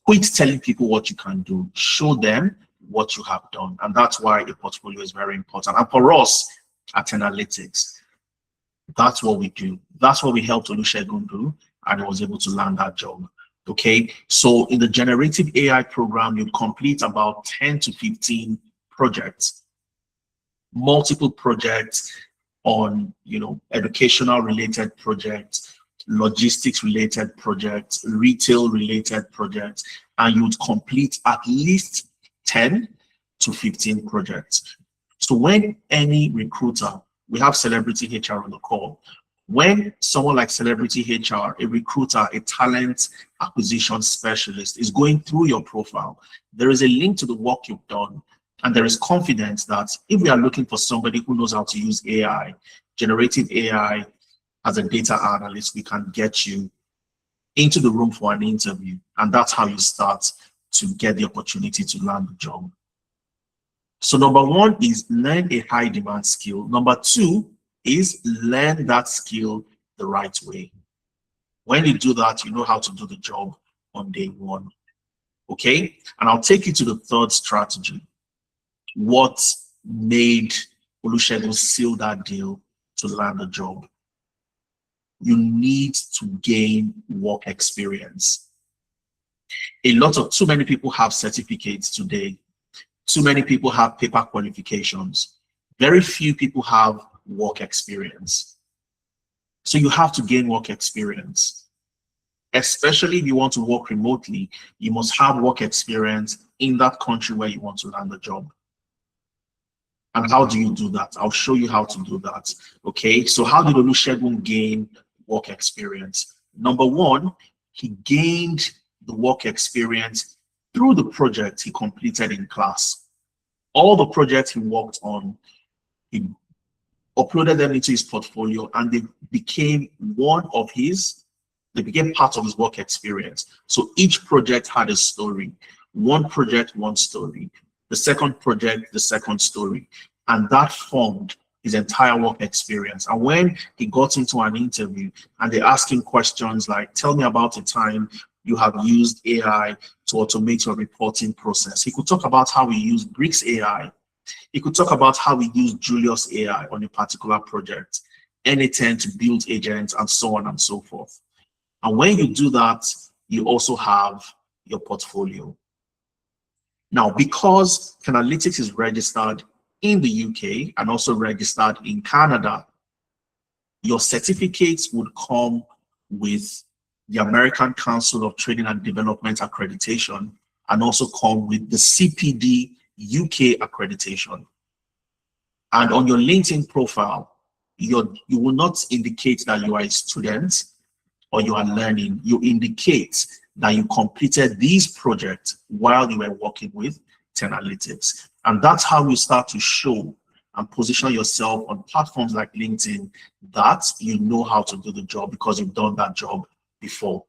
Quit telling people what you can do. Show them what you have done. And that's why a portfolio is very important. And for us at Analytics, that's what we do. That's what we helped Olusegun do. And he was able to land that job. Okay. So in the generative AI program, you complete about 10 to 15 projects, multiple projects on, educational related projects, logistics related projects, retail related projects, and you would complete at least 10 to 15 projects. So when any recruiter, we have Celebrity HR on the call, When someone like Celebrity HR, a recruiter, a talent acquisition specialist is going through your profile, there is a link to the work you've done. And there is confidence that if we are looking for somebody who knows how to use AI, generative AI as a data analyst, we can get you into the room for an interview. And that's how you start to get the opportunity to land the job. So number one is learn a high demand skill. Number two is learn that skill the right way. When you do that, you know how to do the job on day one. Okay? And I'll take you to the third strategy. What made Olusegun seal that deal to land the job? You need to gain work experience. Too many people have certificates today. Too many people have paper qualifications. Very few people have work experience. So you have to gain work experience. Especially if you want to work remotely, you must have work experience in that country where you want to land the job. And how do you do that? I'll show you how to do that. Okay, so how did Olusegun gain work experience? Number one, he gained the work experience through the project he completed in class. All the projects he worked on, he uploaded them into his portfolio, and they became part of his work experience. So each project had a story. One project, one story. The second project, the second story. And that formed his entire work experience. And when he got into an interview and they asked him questions like, tell me about a time you have used AI to automate your reporting process, he could talk about how he used Bricks AI. He could talk about how he used Julius AI on a particular project, N10 to build agents, and so on and so forth. And when you do that, you also have your portfolio. Now, because Canalytics is registered in the UK and also registered in Canada, your certificates would come with the American Council of Training and Development accreditation and also come with the CPD UK accreditation. And on your LinkedIn profile, you will not indicate that you are a student or you are learning. You indicate that you completed these projects while you were working with Tenalytics. And that's how you start to show and position yourself on platforms like LinkedIn that you know how to do the job because you've done that job before.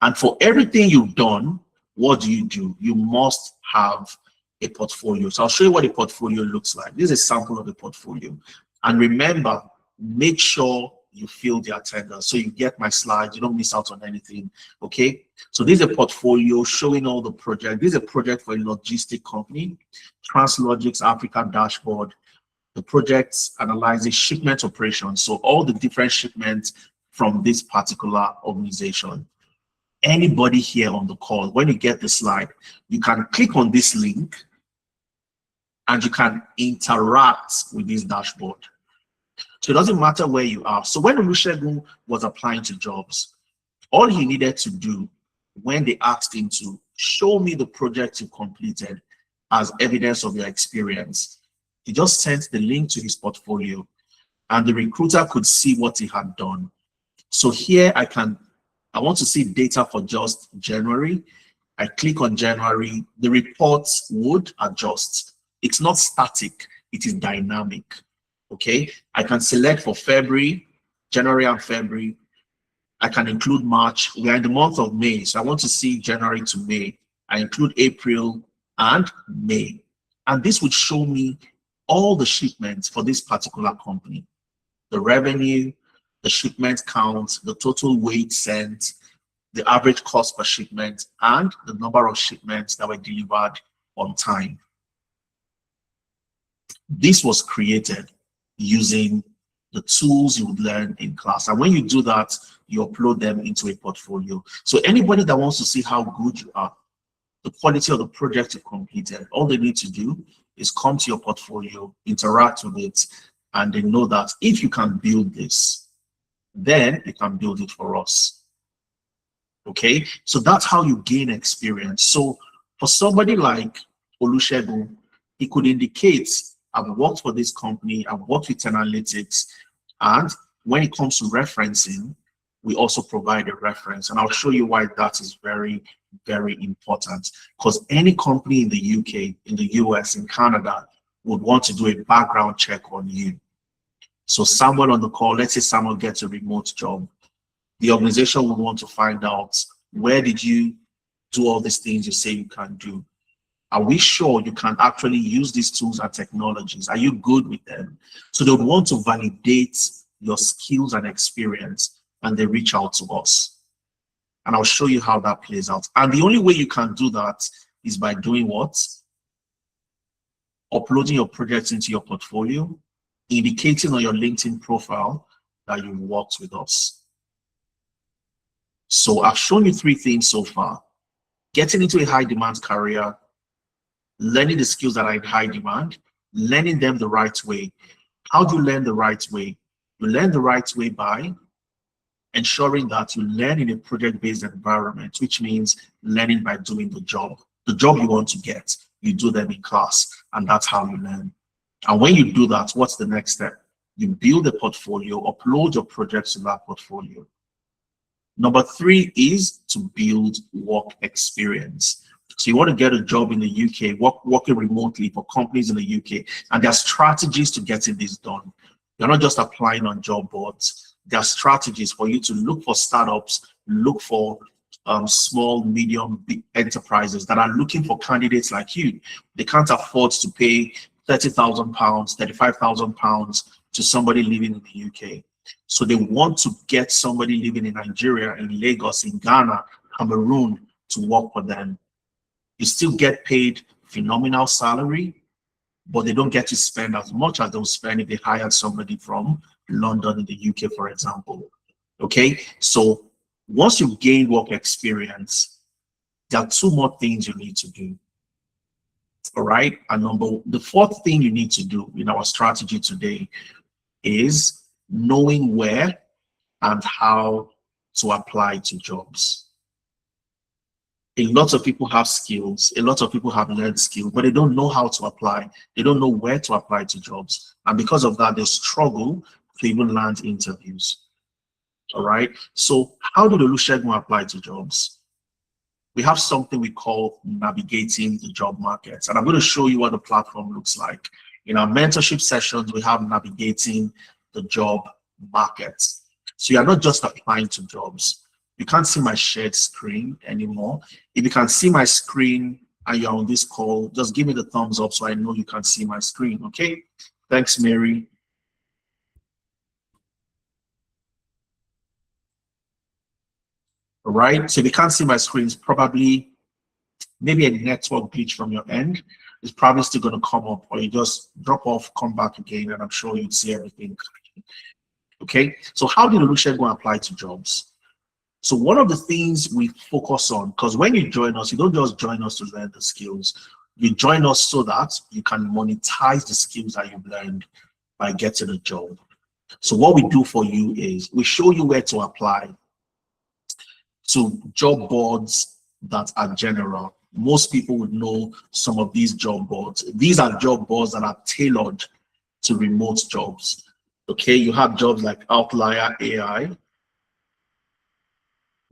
And for everything you've done, what do? You must have a portfolio. So I'll show you what a portfolio looks like. This is a sample of a portfolio. And remember, make sure you fill the attendance so you get my slides, you don't miss out on anything. Okay, so this is a portfolio showing all the projects. This is a project for a logistic company, Translogics Africa dashboard. The project analyzes shipment operations, so all the different shipments from this particular organization. Anybody here on the call, when you get the slide, you can click on this link and you can interact with this dashboard. So it doesn't matter where you are. So when Olusegun was applying to jobs, all he needed to do when they asked him to show me the project you completed as evidence of your experience, he just sent the link to his portfolio and the recruiter could see what he had done. So here I want to see data for just January. I click on January, the report would adjust. It's not static, it is dynamic. Okay, I can select for February, January and February. I can include March. We are in the month of May, so I want to see January to May. I include April and May. And this would show me all the shipments for this particular company. The revenue, the shipment count, the total weight sent, the average cost per shipment, and the number of shipments that were delivered on time. This was created using the tools you would learn in class. And when you do that, you upload them into a portfolio. So anybody that wants to see how good you are, the quality of the project you completed, all they need to do is come to your portfolio, interact with it, and they know that if you can build this, then you can build it for us. Okay, so that's how you gain experience. So for somebody like Olusegun, he could indicate, I've worked for this company, I've worked with Tenalytics, and when it comes to referencing, we also provide a reference. And I'll show you why that is very, very important. Because any company in the UK, in the US, in Canada would want to do a background check on you. So someone on the call, let's say someone gets a remote job, the organization would want to find out, where did you do all these things you say you can do? Are we sure you can actually use these tools and technologies? Are you good with them? So they would want to validate your skills and experience, and they reach out to us. And I'll show you how that plays out. And the only way you can do that is by doing what? Uploading your projects into your portfolio, indicating on your LinkedIn profile that you worked with us. So I've shown you 3 things so far: getting into a high demand career, learning the skills that are in high demand, learning them the right way. How do you learn the right way? You learn the right way by ensuring that you learn in a project-based environment, which means learning by doing the job. The job you want to get, you do them in class, and that's how you learn. And when you do that, what's the next step? You build a portfolio, upload your projects to that portfolio. Number 3 is to build work experience. So you want to get a job in the UK, working remotely for companies in the UK, and there are strategies to getting this done. You're not just applying on job boards. There are strategies for you to look for startups, look for small, medium, big enterprises that are looking for candidates like you. They can't afford to pay £30,000, £35,000 to somebody living in the UK. So they want to get somebody living in Nigeria, in Lagos, in Ghana, Cameroon to work for them. You still get paid phenomenal salary, but they don't get to spend as much as they'll spend if they hired somebody from London in the UK, for example. Okay, so once you've gained work experience, there are 2 more things you need to do. All right, and the 4th thing you need to do in our strategy today is knowing where and how to apply to jobs. A lot of people have skills, a lot of people have learned skills, but they don't know how to apply. They don't know where to apply to jobs. And because of that, they struggle to even land interviews. All right, so how do the Olusegun apply to jobs? We have something we call navigating the job market. And I'm going to show you what the platform looks like. In our mentorship sessions, we have navigating the job market. So you're not just applying to jobs. You can't see my shared screen anymore. If you can see my screen and you're on this call, just give me the thumbs up so I know you can see my screen, okay? Thanks, Mary. All right, so if you can't see my screen, it's probably maybe a network glitch from your end. It's probably still going to come up, or you just drop off, come back again, and I'm sure you'd see everything. Okay, so how did Olusegun apply to jobs? So one of the things we focus on, because when you join us, you don't just join us to learn the skills. You join us so that you can monetize the skills that you've learned by getting a job. So what we do for you is we show you where to apply to job boards that are general. Most people would know some of these job boards. These are job boards that are tailored to remote jobs. Okay, you have jobs like Outlier AI,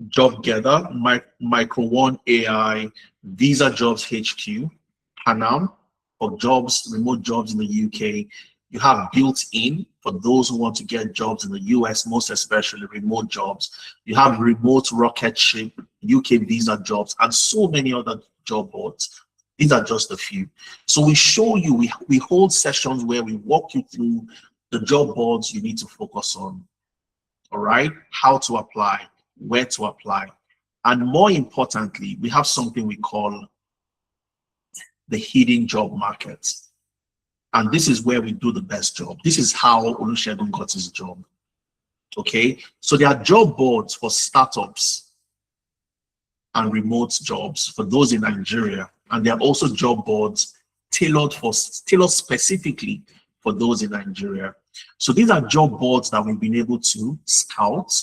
JobGether, Micro1 AI, Visa Jobs HQ, Hanam for jobs, remote jobs in the UK. You have Built-in for those who want to get jobs in the US, most especially remote jobs. You have Remote Rocket Ship, UK Visa Jobs, and so many other job boards. These are just a few. So we show you, we hold sessions where we walk you through the job boards you need to focus on. All right, how to apply, where to apply. And more importantly, we have something we call the hidden job market. And this is where we do the best job. This is how Olusegun got his job. Okay, so there are job boards for startups and remote jobs for those in Nigeria. And there are also job boards tailored specifically for those in Nigeria. So these are job boards that we've been able to scout.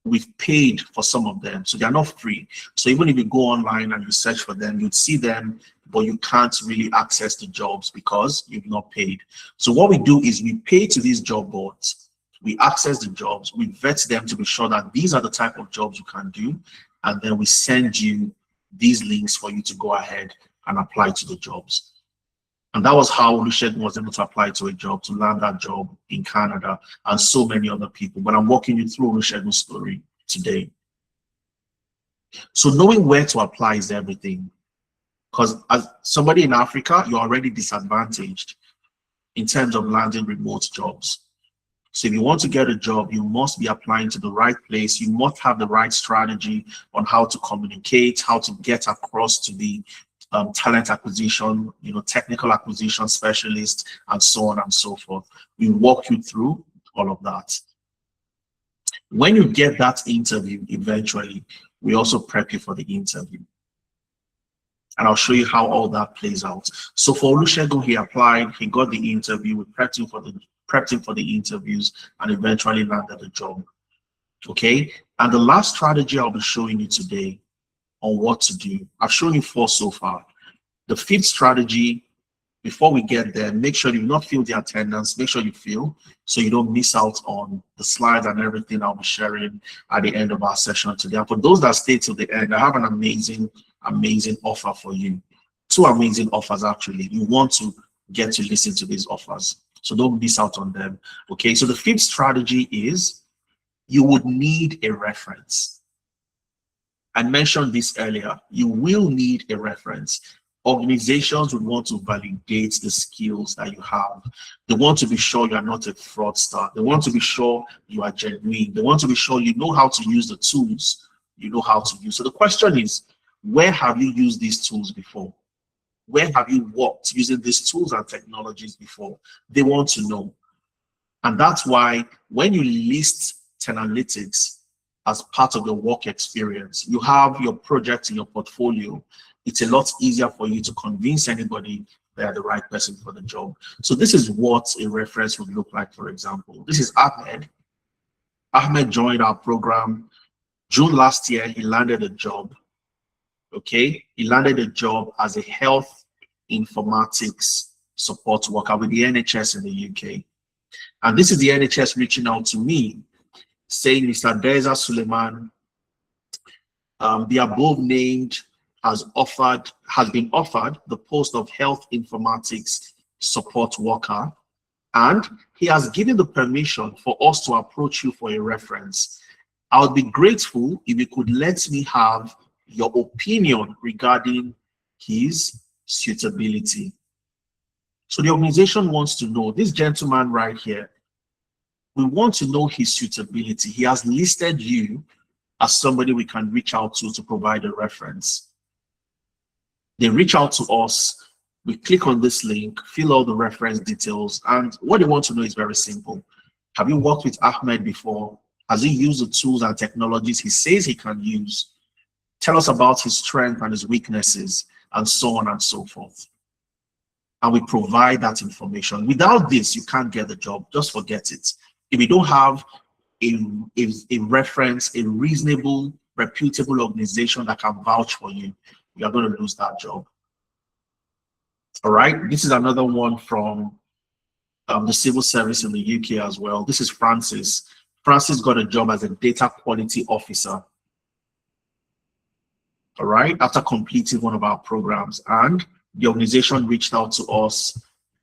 We've paid for some of them, so they're not free. So even if you go online and you search for them, you'd see them, but you can't really access the jobs because you've not paid. So what we do is we pay to these job boards. We access the jobs, we vet them to be sure that these are the type of jobs you can do, and then we send you these links for you to go ahead and apply to the jobs. And that was how Olusegun was able to apply to a job, to land that job in Canada, and so many other people. But I'm walking you through Olusegun's story today. So knowing where to apply is everything. Because as somebody in Africa, you're already disadvantaged in terms of landing remote jobs. So if you want to get a job, you must be applying to the right place. You must have the right strategy on how to communicate, how to get across to the talent acquisition, technical acquisition specialist, and so on and so forth. We walk you through all of that. When you get that interview, eventually, we also prep you for the interview. And I'll show you how all that plays out. So for Olusegun, he applied, he got the interview, we prepped him for the interviews, and eventually landed the job. Okay, and the last strategy I'll be showing you today on what to do. I've shown you 4 so far. The 5th strategy, before we get there, make sure you not fill the attendance, make sure you fill, so you don't miss out on the slides and everything I'll be sharing at the end of our session today. And for those that stay till the end, I have an amazing offer for you. 2 amazing offers, actually. You want to get to listen to these offers, so don't miss out on them. Okay, so the 5th strategy is you would need a reference. I mentioned this earlier. You will need a reference. Organizations would want to validate the skills that you have. They want to be sure you are not a fraudster. They want to be sure you are genuine. They want to be sure you know how to use the tools you know how to use. So the question is, where have you used these tools before? Where have you worked using these tools and technologies before? They want to know. And that's why when you list Tenalytics as part of your work experience, you have your project in your portfolio, it's a lot easier for you to convince anybody they are the right person for the job. So this is what a reference would look like, for example. This is Ahmed. Ahmed joined our program June last year. He landed a job. Okay, he landed a job as a health informatics support worker with the NHS in the UK. And this is the NHS reaching out to me, saying, Mr. Deza Suleiman, the above named has been offered the post of health informatics support worker, and he has given the permission for us to approach you for a reference. I would be grateful if you could let me have your opinion regarding his suitability. So the organization wants to know, this gentleman right here, we want to know his suitability. He has listed you as somebody we can reach out to provide a reference. They reach out to us, we click on this link, fill all the reference details, and what they want to know is very simple. Have you worked with Ahmed before? Has he used the tools and technologies he says he can use? Tell us about his strengths and his weaknesses, and so on and so forth. And we provide that information. Without this, you can't get the job. Just forget it. If you don't have a reference, a reasonable, reputable organization that can vouch for you, you are going to lose that job. All right. This is another one from the civil service in the UK as well. This is Francis. Francis got a job as a data quality officer. All right, after completing one of our programs, and the organization reached out to us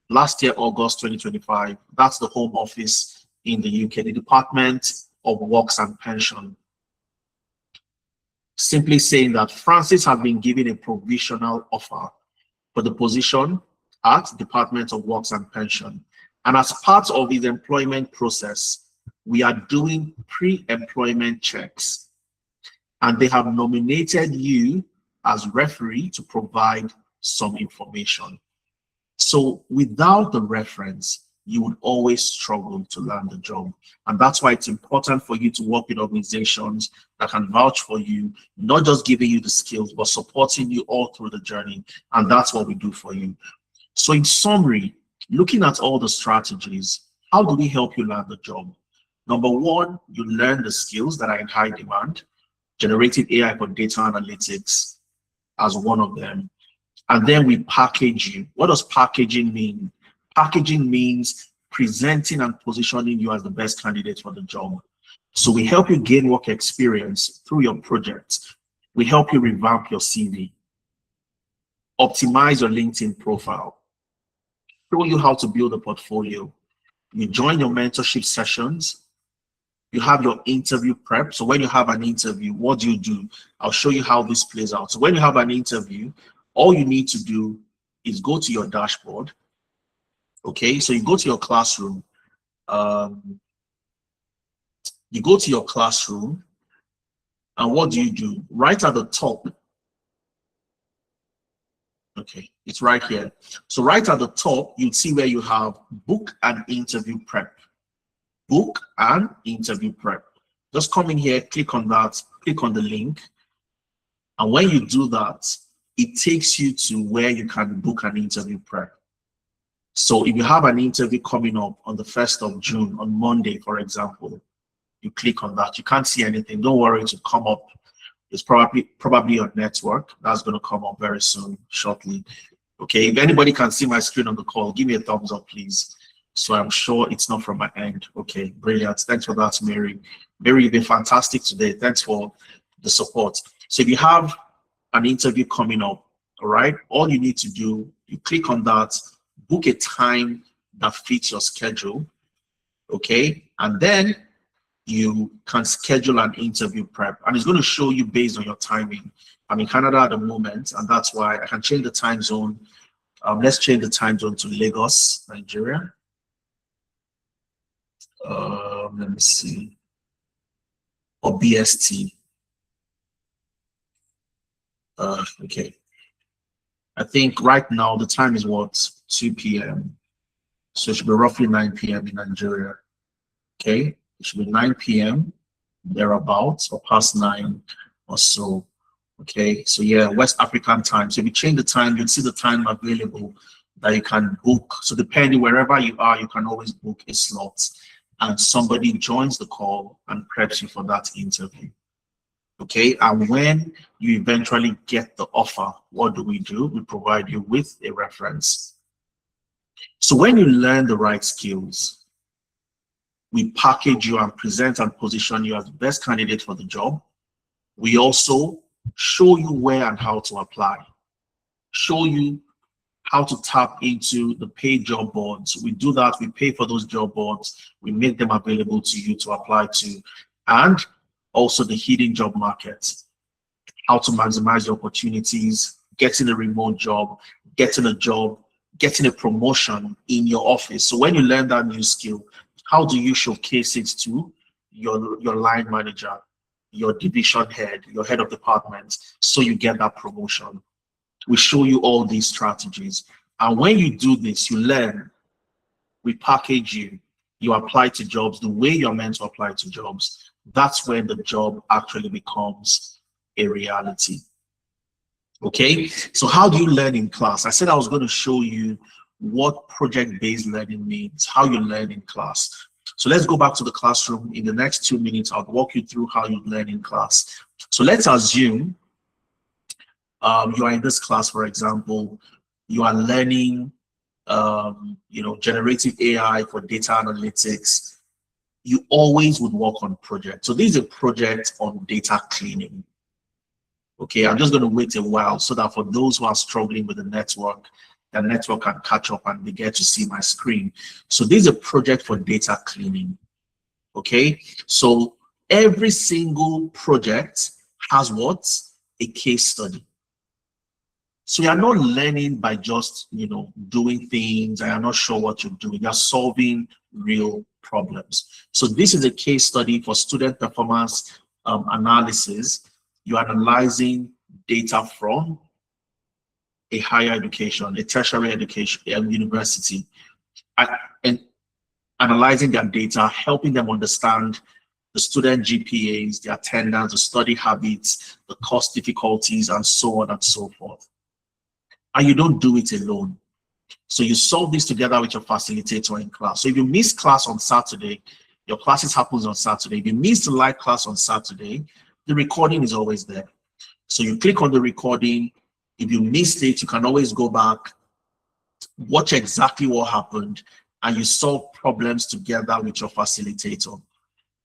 last year, August 2025. That's the Home Office in the UK, the Department of Works and Pension. Simply saying that Francis has been given a provisional offer for the position at Department of Works and Pension. And as part of his employment process, we are doing pre-employment checks. And they have nominated you as referee to provide some information. So without the reference, you would always struggle to land a job. And that's why it's important for you to work with organizations that can vouch for you, not just giving you the skills, but supporting you all through the journey. And that's what we do for you. So in summary, looking at all the strategies, how do we help you land the job? Number one, you learn the skills that are in high demand. Generative AI for data analytics as one of them. And then we package you. What does packaging mean? Packaging means presenting and positioning you as the best candidate for the job. So we help you gain work experience through your projects. We help you revamp your CV, optimize your LinkedIn profile, show you how to build a portfolio. You join your mentorship sessions. You have your interview prep. So when you have an interview, what do? I'll show you how this plays out. So when you have an interview, all you need to do is go to your dashboard. Okay, so you go to your classroom. You go to your classroom, and what do? Right at the top. Okay, it's right here. So right at the top, you'd see where you have book and interview prep. Book and interview prep. Just come in here, click on that, click on the link. And when you do that, it takes you to where you can book an interview prep. So if you have an interview coming up on the 1st of June, on Monday, for example, you click on that. You can't see anything. Don't worry, it will come up. It's probably your network. That's going to come up very soon, shortly. Okay, if anybody can see my screen on the call, give me a thumbs up, please. So I'm sure it's not from my end. Okay, brilliant. Thanks for that, Mary. Mary, you've been fantastic today. Thanks for the support. So if you have an interview coming up, all right, all you need to do, you click on that, book a time that fits your schedule, okay, and then you can schedule an interview prep, and it's going to show you based on your timing. I'm in Canada at the moment, and that's why I can change the time zone. Let's change the time zone to Lagos, Nigeria. Let me see, or BST. Okay, I think right now the time is what, 2 p.m. So it should be roughly 9 p.m. in Nigeria. Okay, it should be 9 p.m. thereabouts, or past 9 or so. Okay, so yeah, West African time. So if you change the time, you'll see the time available that you can book. So depending wherever you are, you can always book a slot, and somebody joins the call and preps you for that interview. Okay, and when you eventually get the offer, what do? We provide you with a reference. So when you learn the right skills, we package you and present and position you as the best candidate for the job. We also show you where and how to apply, show you how to tap into the paid job boards. We do that, we pay for those job boards, we make them available to you to apply to, and also the hidden job market, how to maximize your opportunities, getting a remote job, getting a job, getting a promotion in your office. So when you learn that new skill, how do you showcase it to your line manager, your division head, your head of department, so you get that promotion? We show you all these strategies. And when you do this, you learn, we package you, you apply to jobs the way you're meant to apply to jobs. That's when the job actually becomes a reality. Okay, so how do you learn in class? I said I was going to show you what project-based learning means, how you learn in class. So let's go back to the classroom. In the next 2 minutes, I'll walk you through how you learn in class. So let's assume you are in this class, for example, you are learning, generative AI for data analytics. You always would work on projects. So this is a project on data cleaning. Okay, I'm just going to wait a while so that for those who are struggling with the network can catch up and they get to see my screen. So this is a project for data cleaning. Okay, so every single project has what? A case study. So you're not learning by just, doing things and you're not sure what you're doing. You're solving real problems. So this is a case study for student performance analysis. You're analyzing data from a higher education, a tertiary education, a university, and analyzing their data, helping them understand the student GPAs, the attendance, the study habits, the course difficulties, and so on and so forth. And you don't do it alone. So you solve this together with your facilitator in class. So if you miss class on Saturday, your classes happens on Saturday. If you miss the live class on Saturday, the recording is always there. So you click on the recording. If you missed it, you can always go back, watch exactly what happened, and you solve problems together with your facilitator.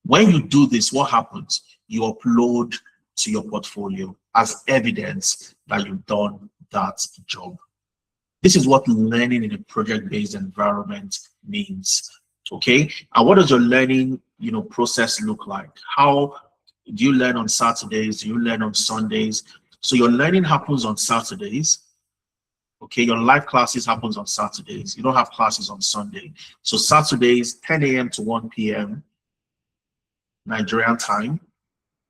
When you do this, what happens? You upload to your portfolio as evidence that you've done that job. This is what learning in a project-based environment means. Okay, and what does your learning, process look like? How do you learn on Saturdays? Do you learn on Sundays? So your learning happens on Saturdays. Okay, your live classes happens on Saturdays. You don't have classes on Sunday. So Saturdays, 10 a.m. to 1 p.m. Nigerian time.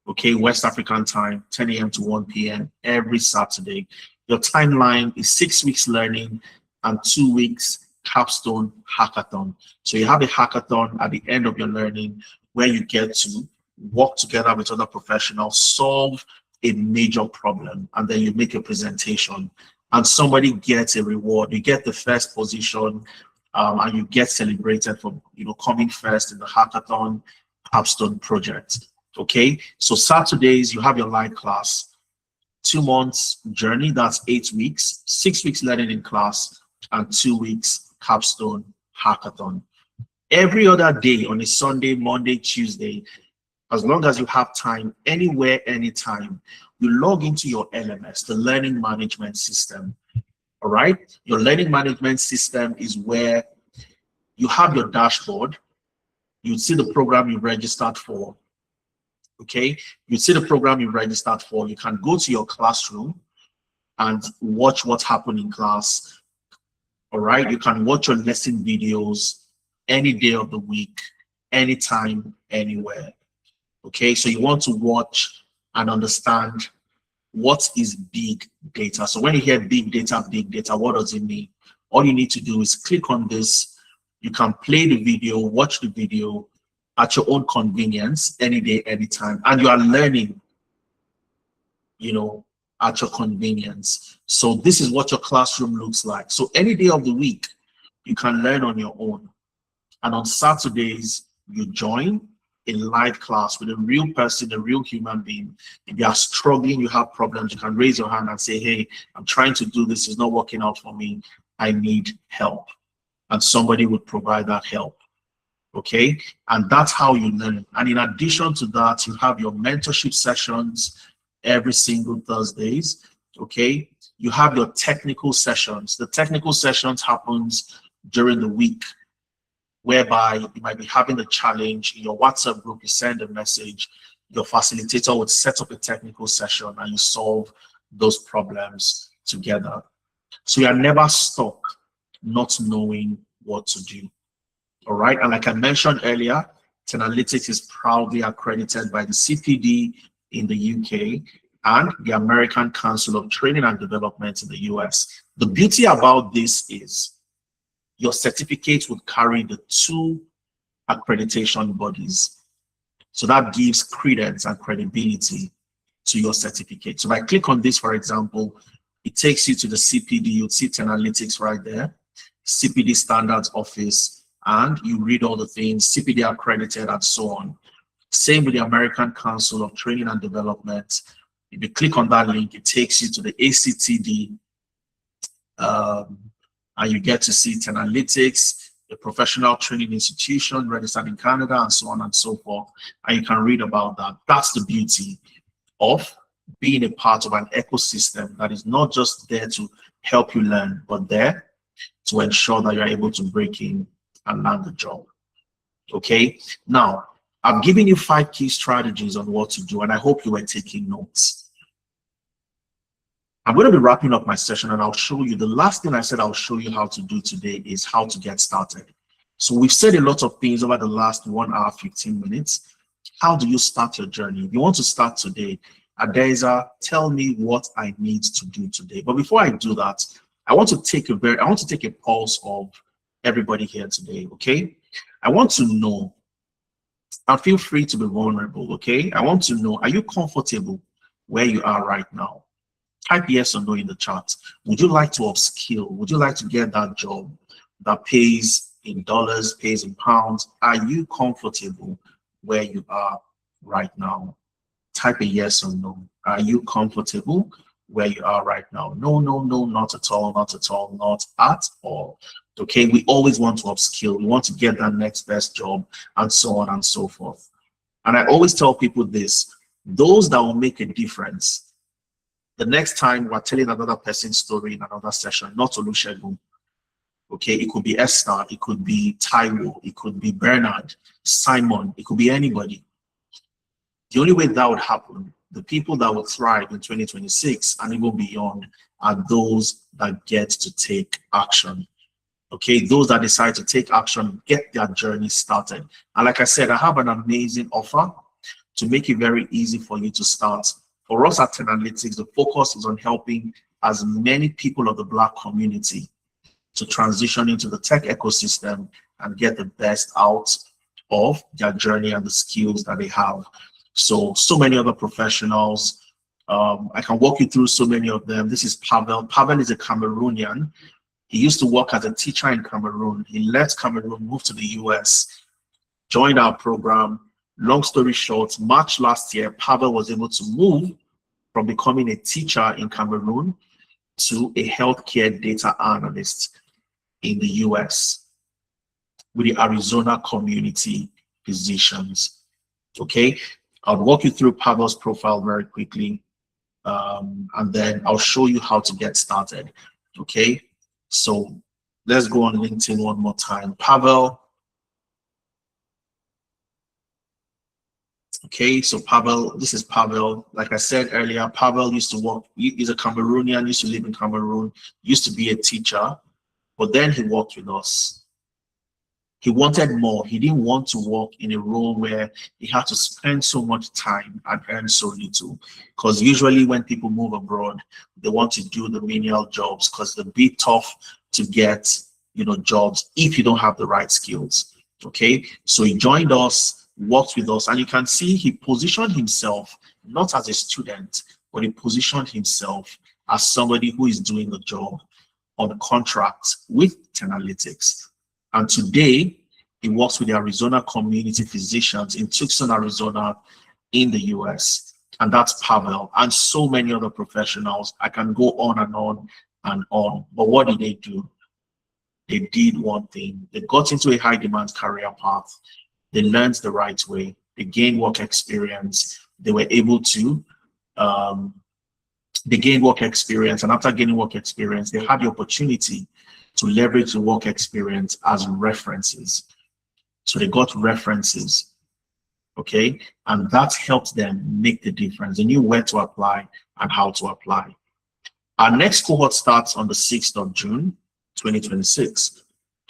Okay, West African time, 10 a.m. to 1 p.m. every Saturday. Your timeline is 6 weeks learning and 2 weeks capstone hackathon. So you have a hackathon at the end of your learning where you get to work together with other professionals, solve a major problem, and then you make a presentation and somebody gets a reward. You get the first position and you get celebrated for coming first in the hackathon capstone project. Okay, so Saturdays you have your live class, 2 months journey, that's 8 weeks, 6 weeks learning in class, and 2 weeks capstone hackathon. Every other day on a Sunday, Monday, Tuesday, as long as you have time, anywhere, anytime, you log into your LMS, the learning management system. All right, your learning management system is where you have your dashboard. You see the program you registered for. Okay, you see the program you registered for. You can go to your classroom and watch what happened in class. All right, you can watch your lesson videos any day of the week, anytime, anywhere. Okay, so you want to watch and understand what is big data. So when you hear big data, what does it mean? All you need to do is click on this. You can play the video, watch the video at your own convenience, any day, anytime, and you are learning, at your convenience. So this is what your classroom looks like. So any day of the week, you can learn on your own. And on Saturdays, you join a live class with a real person, a real human being. If you are struggling, you have problems, you can raise your hand and say, hey, I'm trying to do this, it's not working out for me, I need help. And somebody would provide that help. Okay, and that's how you learn. And in addition to that, you have your mentorship sessions every single Thursdays. Okay, you have your technical sessions. The technical sessions happens during the week, whereby you might be having a challenge in your WhatsApp group. You send a message, your facilitator would set up a technical session and you solve those problems together. So you are never stuck not knowing what to do. All right, and like I mentioned earlier, Tenalytics is proudly accredited by the CPD in the UK and the American Council of Training and Development in the US. The beauty about this is your certificate would carry the 2 accreditation bodies. So that gives credence and credibility to your certificate. So if I click on this, for example, it takes you to the CPD. You'd see Tenalytics right there, CPD Standards Office, and you read all the things, CPD accredited and so on. Same with the American Council of Training and Development. If you click on that link, it takes you to the ACTD, and you get to see Tenalytics, a professional training institution registered in Canada, and so on and so forth. And you can read about that. That's the beauty of being a part of an ecosystem that is not just there to help you learn, but there to ensure that you're able to break in and land the job. Okay, now I've given you 5 key strategies on what to do, and I hope you were taking notes. I'm going to be wrapping up my session, and I'll show you the last thing I said I'll show you how to do today is how to get started. So we've said a lot of things over the last 1 hour, 15 minutes. How do you start your journey? If you want to start today, Adeza, tell me what I need to do today. But before I do that, I want to take a pulse of everybody here today. Okay, I want to know, and feel free to be vulnerable. Okay, I want to know, are you comfortable where you are right now? Type yes or no in the chat. Would you like to upskill? Would you like to get that job that pays in dollars, pays in pounds? Are you comfortable where you are right now? Type a yes or no. Are you comfortable where you are right now. No, no, no, not at all, not at all, not at all. Okay, we always want to upskill. We want to get that next best job and so on and so forth. And I always tell people this, those that will make a difference, the next time we're telling another person's story in another session, not Olusegun. Okay, it could be Esther, it could be Taiwo, it could be Bernard, Simon, it could be anybody. The only way that would happen, the people that will thrive in 2026 and even beyond are those that get to take action. Okay, those that decide to take action, get their journey started. And like I said, I have an amazing offer to make it very easy for you to start. For us at Tenalytics, the focus is on helping as many people of the Black community to transition into the tech ecosystem and get the best out of their journey and the skills that they have. So many other professionals. I can walk you through so many of them. This is Pavel. Pavel is a Cameroonian. He used to work as a teacher in Cameroon. He left Cameroon, moved to the US, joined our program. Long story short, March last year, Pavel was able to move from becoming a teacher in Cameroon to a healthcare data analyst in the US with the Arizona Community Physicians. Okay, I'll walk you through Pavel's profile very quickly, and then I'll show you how to get started. Okay, so let's go on LinkedIn one more time. Pavel. Okay, so Pavel, this is Pavel. Like I said earlier, Pavel used to work, he's a Cameroonian, used to live in Cameroon, used to be a teacher, but then he worked with us. He wanted more. He didn't want to work in a role where he had to spend so much time and earn so little. Because usually when people move abroad, they want to do the menial jobs because they're a bit tough to get, jobs if you don't have the right skills. Okay, so he joined us, worked with us, and you can see he positioned himself not as a student, but he positioned himself as somebody who is doing the job on a contract with Tenalytics. And today he works with the Arizona Community Physicians in Tucson, Arizona, in the US. And that's Pavel and so many other professionals. I can go on and on and on. But what did they do? They did one thing. They got into a high demand career path. They learned the right way. They gained work experience. They were able to, they gained work experience. And after gaining work experience, they had the opportunity to leverage the work experience as references. So they got references, okay? And that helped them make the difference. They knew where to apply and how to apply. Our next cohort starts on the 6th of June, 2026.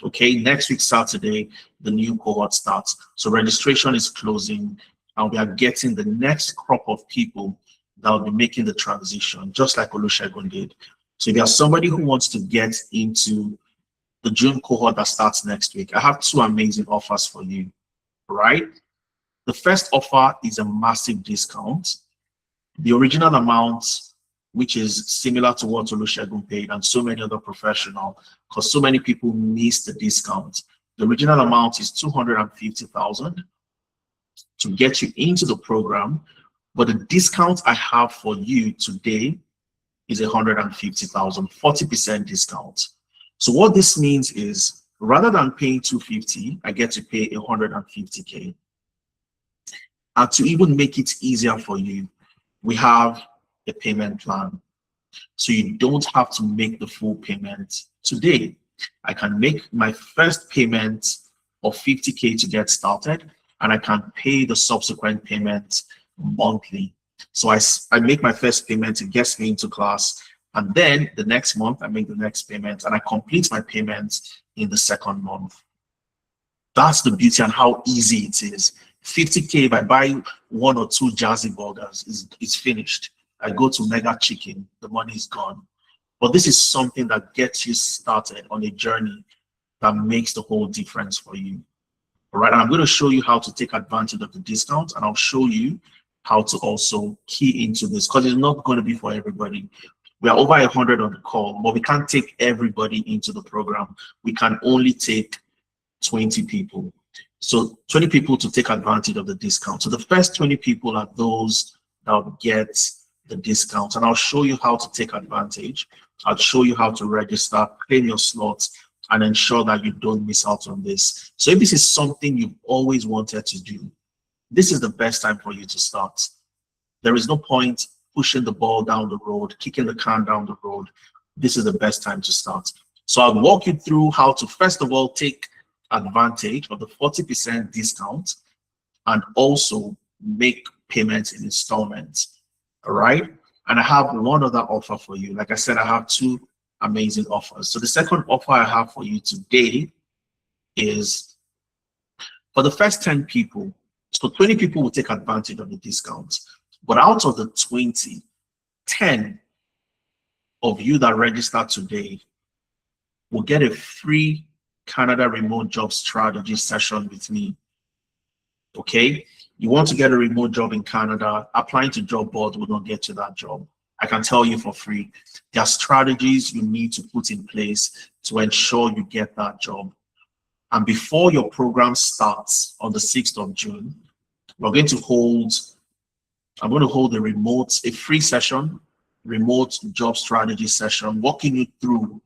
Okay, next week, Saturday, the new cohort starts. So registration is closing and we are getting the next crop of people that will be making the transition, just like Olusegun did. So if you are somebody who wants to get into the June cohort that starts next week, I have two amazing offers for you, right? The first offer is a massive discount. The original amount, which is similar to what Olusegun paid and so many other professionals, because so many people missed the discount. The original amount is $250,000 to get you into the program, but the discount I have for you today is $150,000, 40% discount. So what this means is rather than paying $250,000, I get to pay $150K. And to even make it easier for you, we have a payment plan. So you don't have to make the full payment today. I can make my first payment of $50K to get started, and I can pay the subsequent payment monthly. So I make my first payment, it gets me into class, and then the next month I make the next payment, and I complete my payments in the second month. That's the beauty and how easy it is. $50K, if I buy one or two Jazzy burgers, it's finished. I go to Mega Chicken, the money is gone. But this is something that gets you started on a journey that makes the whole difference for you. All right, and I'm going to show you how to take advantage of the discount, and I'll show you how to also key into this, because it's not going to be for everybody. We are over 100 on the call, but we can't take everybody into the program. We can only take 20 people. So 20 people to take advantage of the discount. So the first 20 people are those that will get the discounts, and I'll show you how to take advantage. I'll show you how to register, claim your slots, and ensure that you don't miss out on this. So if this is something you've always wanted to do, this is the best time for you to start. There is no point pushing the ball down the road, kicking the can down the road. This is the best time to start. So I'll walk you through how to, first of all, take advantage of the 40% discount and also make payments in installments. All right. And I have one other offer for you. Like I said, I have two amazing offers. So the second offer I have for you today is for the first 10 people. So 20 people will take advantage of the discounts. But out of the 20, 10 of you that register today will get a free Canada Remote Job Strategy session with me. Okay? You want to get a remote job in Canada, applying to job board will not get you that job. I can tell you for free. There are strategies you need to put in place to ensure you get that job. And before your program starts on the 6th of June, I'm going to hold a free session, remote job strategy session, walking you through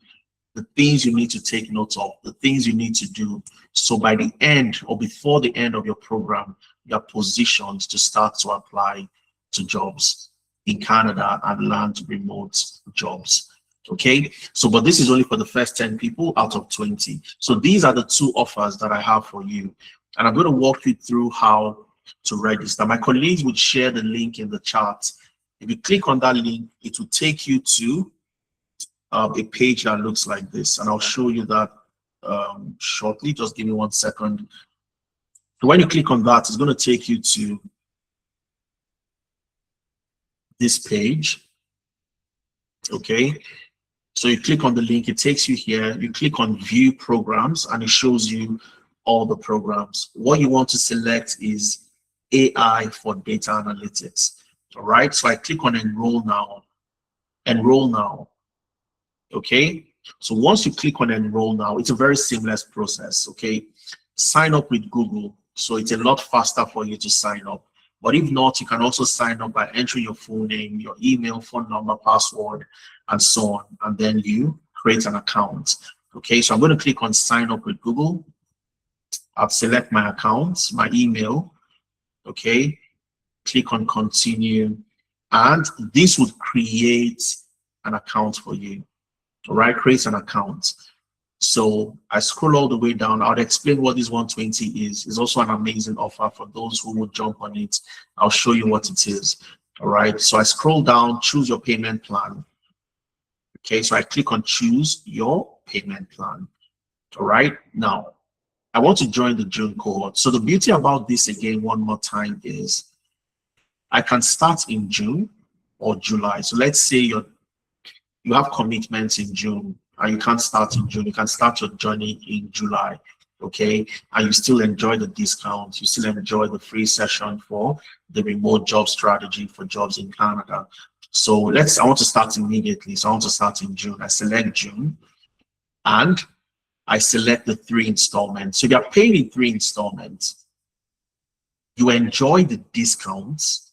the things you need to take note of, the things you need to do. So by the end or before the end of your program, you're positioned to start to apply to jobs in Canada and land remote jobs. Okay, so but this is only for the first 10 people out of 20. So these are the two offers that I have for you. And I'm going to walk you through how to register. My colleagues would share the link in the chat. If you click on that link, it will take you to a page that looks like this. And I'll show you that shortly. Just give me 1 second. So when you click on that, it's going to take you to this page. Okay. So you click on the link, it takes you here. You click on view programs and it shows you all the programs. What you want to select is AI for data analytics. All right. So I click on enroll now. Enroll now. Okay. So once you click on enroll now, it's a very seamless process. Okay. Sign up with Google. So it's a lot faster for you to sign up. But if not, you can also sign up by entering your full name, your email, phone number, password, and so on. And then you create an account. Okay, so I'm going to click on sign up with Google. I'll select my account, my email. Okay, click on continue. And this would create an account for you. All right, create an account. So I scroll all the way down. I'll explain what this 120 is. It's also an amazing offer for those who would jump on it. I'll show you what it is. All right. So I scroll down, choose your payment plan. Okay. So I click on choose your payment plan. All right. Now, I want to join the June cohort. So the beauty about this, again, one more time, is I can start in June or July. So let's say you have commitments in June and you can't start in June. You can start your journey in July, okay? And you still enjoy the discount. You still enjoy the free session for the remote job strategy for jobs in Canada. So I want to start immediately. So I want to start in June. I select June and I select the 3 installments. So if you're paying in 3 installments, you enjoy the discounts,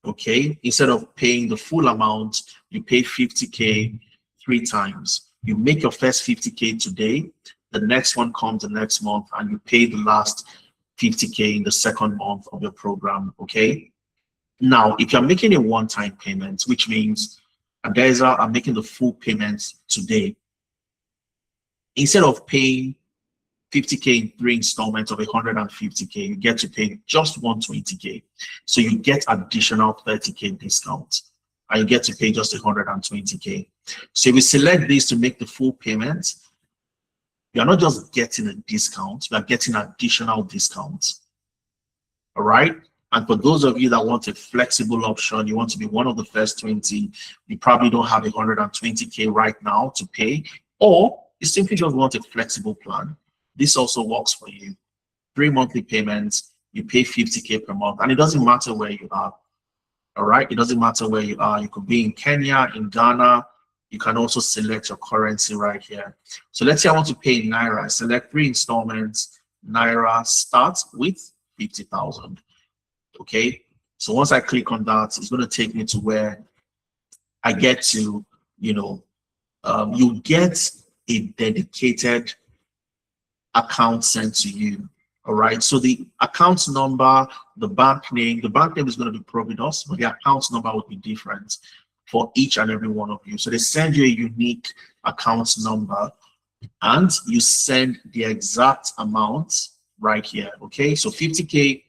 okay? Instead of paying the full amount, you pay 50K 3 times. You make your first 50K today, the next one comes the next month, and you pay the last 50K in the second month of your program, okay? Now, if you're making a one-time payment, which means Adeza are making the full payment today, instead of paying 50K in 3 installments of 150K, you get to pay just 120K. So you get additional 30K discount. And you get to pay just 120K. So if you select this to make the full payment, you're not just getting a discount, you are getting additional discounts. All right. And for those of you that want a flexible option, you want to be one of the first 20, you probably don't have 120K right now to pay, or you simply just want a flexible plan. This also works for you. 3 monthly payments, you pay 50K per month, and it doesn't matter where you are. All right, it doesn't matter where you are. You could be in Kenya, in Ghana. You can also select your currency right here. So let's say I want to pay in Naira. I select 3 installments. Naira starts with 50,000. Okay, So once I click on that, it's going to take me to where I get to, you get a dedicated account sent to you. All right. So the account number, the bank name is going to be Providus, but the account number would be different for each and every one of you. So they send you a unique account number and you send the exact amount right here. Okay. So 50K,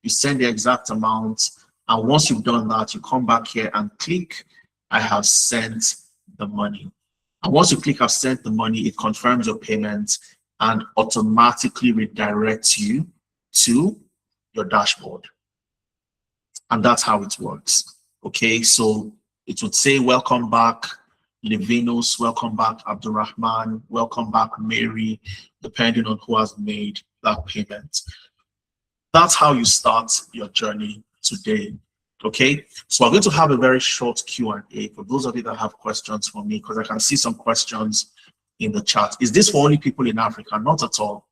you send the exact amount. And once you've done that, you come back here and click, I have sent the money. And once you click, I've sent the money, it confirms your payment and automatically redirects you to your dashboard. And that's how it works. Okay, so it would say, welcome back, Levinus, welcome back, Abdurrahman, welcome back, Mary, depending on who has made that payment. That's how you start your journey today. Okay, so I'm going to have a very short Q&A for those of you that have questions for me, because I can see some questions in the chat. Is this for only people in Africa? Not at all.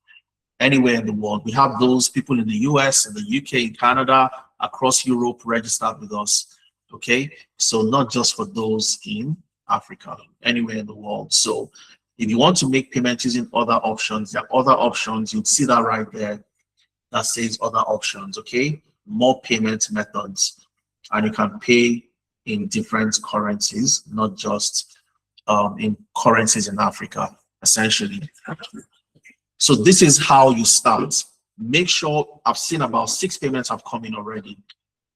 Anywhere in the world. We have those people in the US, in the UK, in Canada, across Europe registered with us. Okay, so not just for those in Africa, anywhere in the world. So if you want to make payments using other options, there are other options. You'll see that right there that says other options. Okay, more payment methods, and you can pay in different currencies, not just in currencies in Africa, essentially. So this is how you start. Make sure, I've seen about 6 payments have come in already.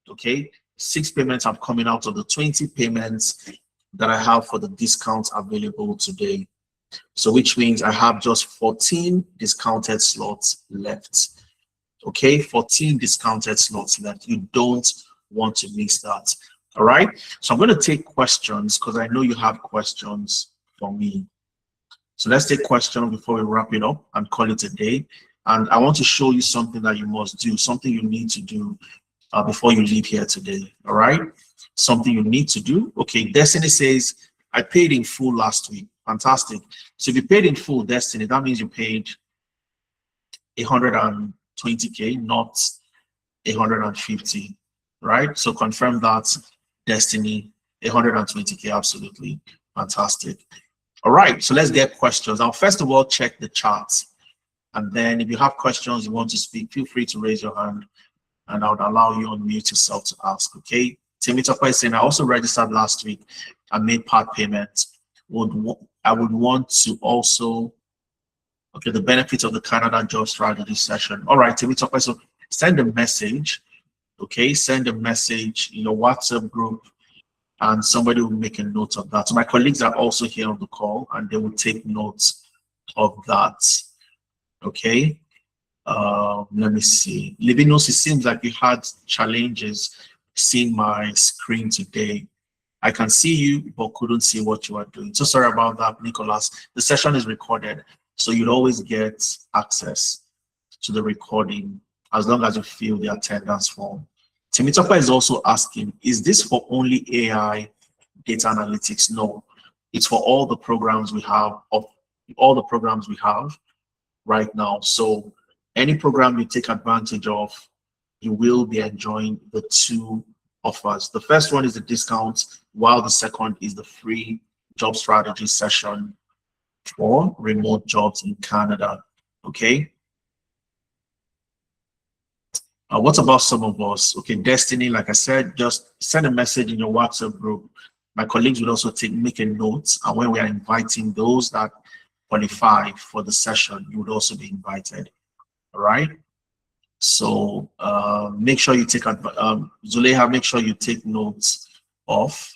Okay, 6 payments have come in out of the 20 payments that I have for the discounts available today. So which means I have just 14 discounted slots left. Okay, 14 discounted slots left. You don't want to miss that. All right, so I'm going to take questions because I know you have questions for me. So let's take questions before we wrap it up and call it a day. And I want to show you something that you must do, something you need to do before you leave here today. All right, something you need to do. Okay, Destiny says, I paid in full last week. Fantastic. So if you paid in full, Destiny, that means you paid 120K, not 150, right? So confirm that, Destiny, 120K, absolutely. Fantastic. All right, so let's get questions. I'll first of all check the charts. And then if you have questions you want to speak, feel free to raise your hand and I would allow you on mute yourself to ask, okay? Timmy Topper is saying, I also registered last week and made part payments. I would want to also, okay, the benefits of the Canada Job Strategy session. All right, Timmy Topper, so send a message. Okay, send a message in your WhatsApp group and somebody will make a note of that. So my colleagues are also here on the call and they will take notes of that. Okay, let me see. Levinos, it seems like you had challenges seeing my screen today. I can see you, but couldn't see what you are doing. So sorry about that, Nicholas. The session is recorded, so you'll always get access to the recording as long as you fill the attendance form. Timitapa is also asking, is this for only AI data analytics? No, it's for all the programs we have, right now. So any program you take advantage of, you will be enjoying the 2 offers. The first one is the discount, while the second is the free job strategy session for remote jobs in Canada. Okay. What about some of us? Okay, Destiny, like I said, just send a message in your WhatsApp group. My colleagues will also make a note, and when we are inviting those that qualify for the session, you would also be invited. All right. So make sure you take Zuleha, make sure you take notes of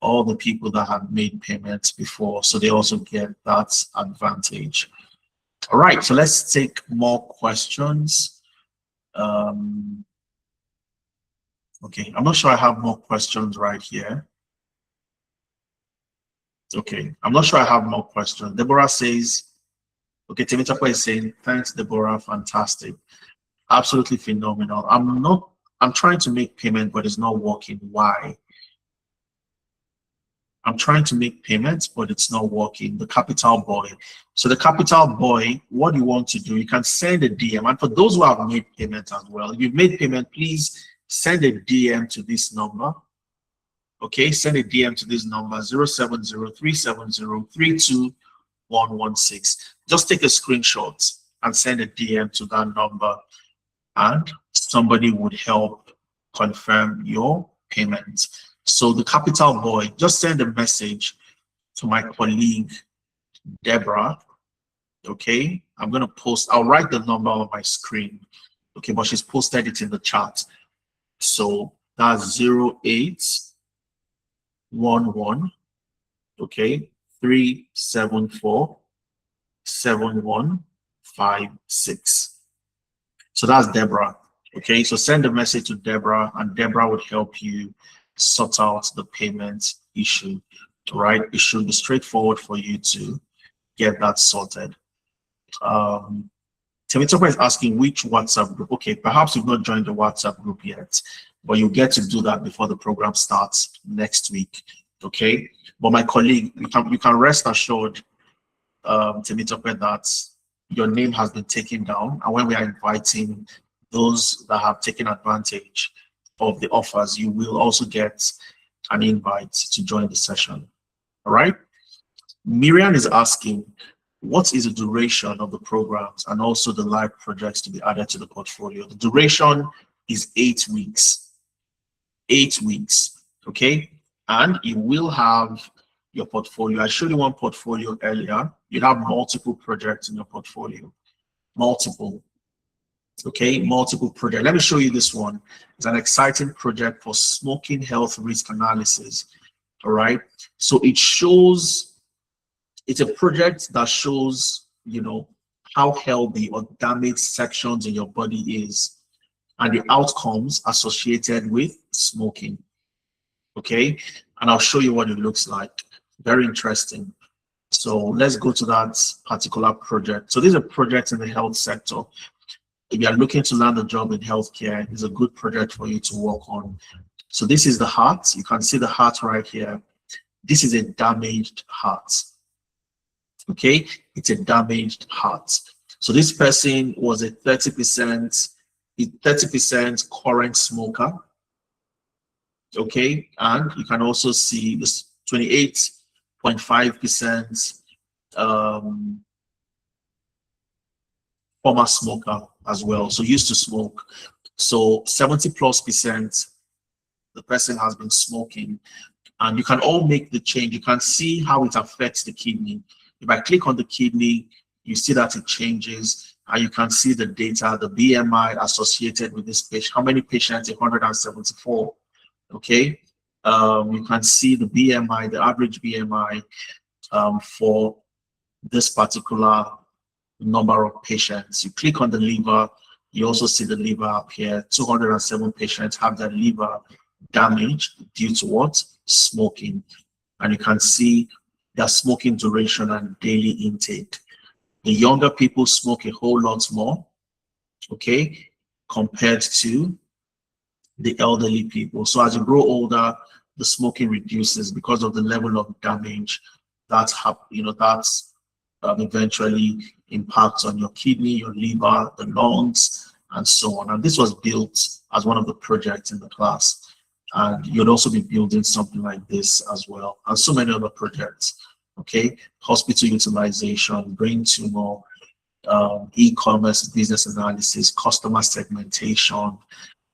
all the people that have made payments before, so they also get that advantage. All right, so let's take more questions. Okay, I'm not sure I have more questions right here. Okay, I'm not sure I have more questions. Deborah says, okay, Timitapa is saying, thanks, Deborah, fantastic. Absolutely phenomenal. I'm trying to make payment, but it's not working. Why? I'm trying to make payments, but it's not working. The Capital Boy. So the Capital Boy, what you want to do, you can send a DM. And for those who have made payment as well, if you've made payment, please send a DM to this number. Okay, send a DM to this number 070-370-32116. Just take a screenshot and send a DM to that number, and somebody would help confirm your payment. So the Capital Boy, just send a message to my colleague Deborah. Okay, I'm going to post, I'll write the number on my screen. Okay, but she's posted it in the chat. So that's 0811, okay, 374-7156. So that's Deborah. Okay, so send a message to Deborah, and Deborah would help you sort out the payment issue. Right, it should be straightforward for you to get that sorted. Temitope is asking which WhatsApp group. Okay, perhaps you've not joined the WhatsApp group yet, but you get to do that before the program starts next week. Okay, but my colleague, you can rest assured, Temitope, that your name has been taken down, and when we are inviting those that have taken advantage of the offers, you will also get an invite to join the session. All right. Miriam is asking, what is the duration of the programs and also the live projects to be added to the portfolio? The duration is 8 weeks. 8 weeks. Okay. And you will have your portfolio. I showed you one portfolio earlier. You have multiple projects in your portfolio. Multiple. Okay, multiple projects. Let me show you this one. It's an exciting project for smoking health risk analysis. All right. So it shows, it's a project that shows, you know, how healthy or damaged sections in your body is and the outcomes associated with smoking. Okay. And I'll show you what it looks like. Very interesting. So let's go to that particular project. So this is a project in the health sector. If you are looking to land a job in healthcare, it's a good project for you to work on. So this is the heart. You can see the heart right here. This is a damaged heart. Okay, it's a damaged heart. So this person was a 30% current smoker. Okay, and you can also see this 28.5% former smoker as well, so used to smoke. So 70+%, the person has been smoking, and you can all make the change. You can see how it affects the kidney. If I click on the kidney, you see that it changes, and you can see the data, the BMI associated with this patient. How many patients? 174. Okay, you can see the BMI, the average BMI for this particular number of patients. You click on the liver, you also see the liver up here. 207 patients have their liver damaged due to what? Smoking. And you can see their smoking duration and daily intake. The younger people smoke a whole lot more, okay, compared to the elderly people. So as you grow older, the smoking reduces because of the level of damage that's eventually impacts on your kidney, your liver, the lungs, and so on. And this was built as one of the projects in the class. And you'd also be building something like this as well, and so many other projects. Okay, hospital utilization, brain tumor, e-commerce, business analysis, customer segmentation,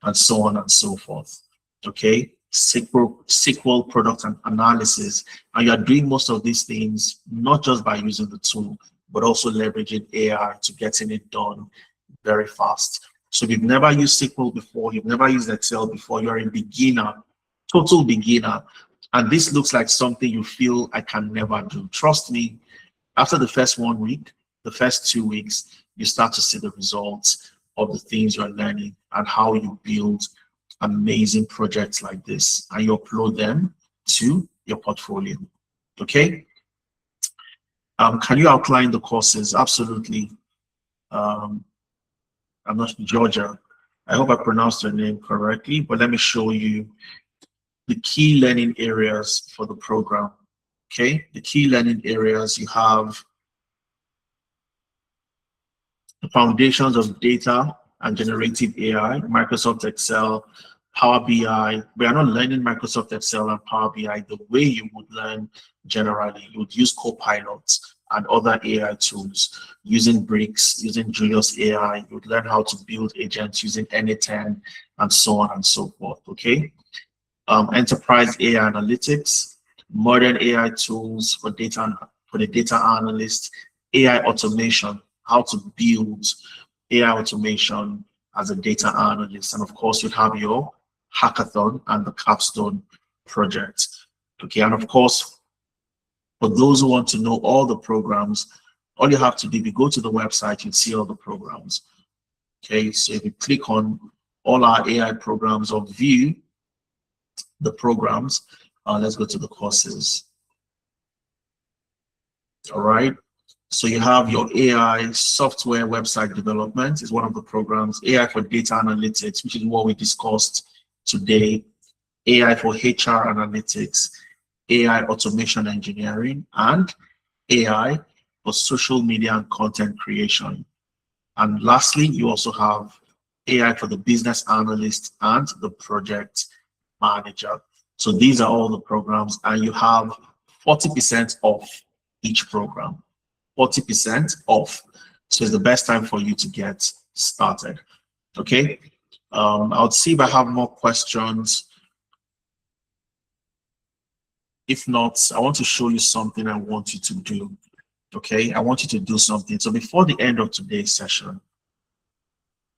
and so on and so forth. Okay, SQL product analysis, and you're doing most of these things not just by using the tool, but also leveraging AI to getting it done very fast. So if you've never used SQL before, you've never used Excel before, you're a beginner, total beginner, and this looks like something you feel I can never do. Trust me, after the first 1 week, the first 2 weeks, you start to see the results of the things you're learning and how you build amazing projects like this, and you upload them to your portfolio. Okay. Can you outline the courses? Absolutely. I'm not Georgia. I hope I pronounced your name correctly, but let me show you the key learning areas for the program. Okay, the key learning areas, you have the foundations of data and generative AI, Microsoft Excel, Power BI. We are not learning Microsoft Excel and Power BI the way you would learn generally. You would use Copilot and other AI tools, using Bricks, using Julius AI. You would learn how to build agents using N10 and so on and so forth, okay? Enterprise AI analytics, modern AI tools for the data analyst, AI automation, how to build AI automation as a data analyst. And of course, you have your hackathon and the capstone project. Okay, and of course, for those who want to know all the programs, all you have to do, if you go to the website, you see all the programs. Okay, so if you click on all our AI programs or view the programs, let's go to the courses. All right, so you have your AI software website development is one of the programs, AI for data analytics, which is what we discussed today, AI for HR analytics, AI automation engineering, and AI for social media and content creation. And lastly, you also have AI for the business analyst and the project manager. So these are all the programs, and you have 40% off each program. 40% off. So it's the best time for you to get started. Okay. I'll see if I have more questions. If not, I want to show you something I want you to do. Okay, I want you to do something. So before the end of today's session,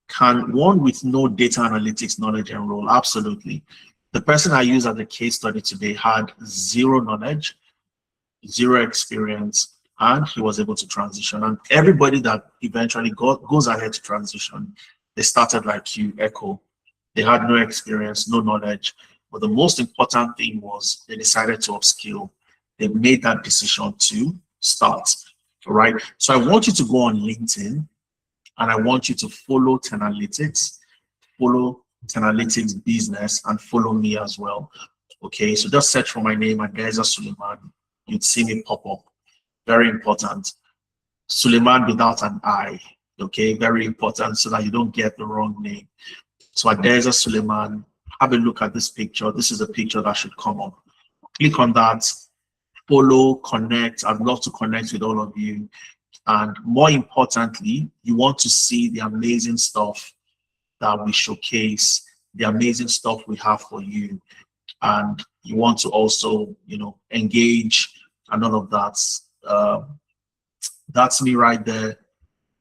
can one with no data analytics knowledge enroll? Absolutely. The person I used as a case study today had zero knowledge, zero experience, and he was able to transition. And everybody that eventually goes ahead to transition, they started like you, Echo. They had no experience, no knowledge. But the most important thing was they decided to upskill. They made that decision to start. All right. So I want you to go on LinkedIn and I want you to follow Tenalytics, follow Tenalytics Business, and follow me as well. Okay. So just search for my name, Adeza Suleiman. You'd see me pop up. Very important. Suleiman without an I. Okay. Very important so that you don't get the wrong name. So Adeza Suleiman. Have a look at this picture. This is a picture that should come up. Click on that, follow, connect. I'd love to connect with all of you. And more importantly, you want to see the amazing stuff that we showcase, the amazing stuff we have for you. And you want to also, engage and all of that. That's me right there.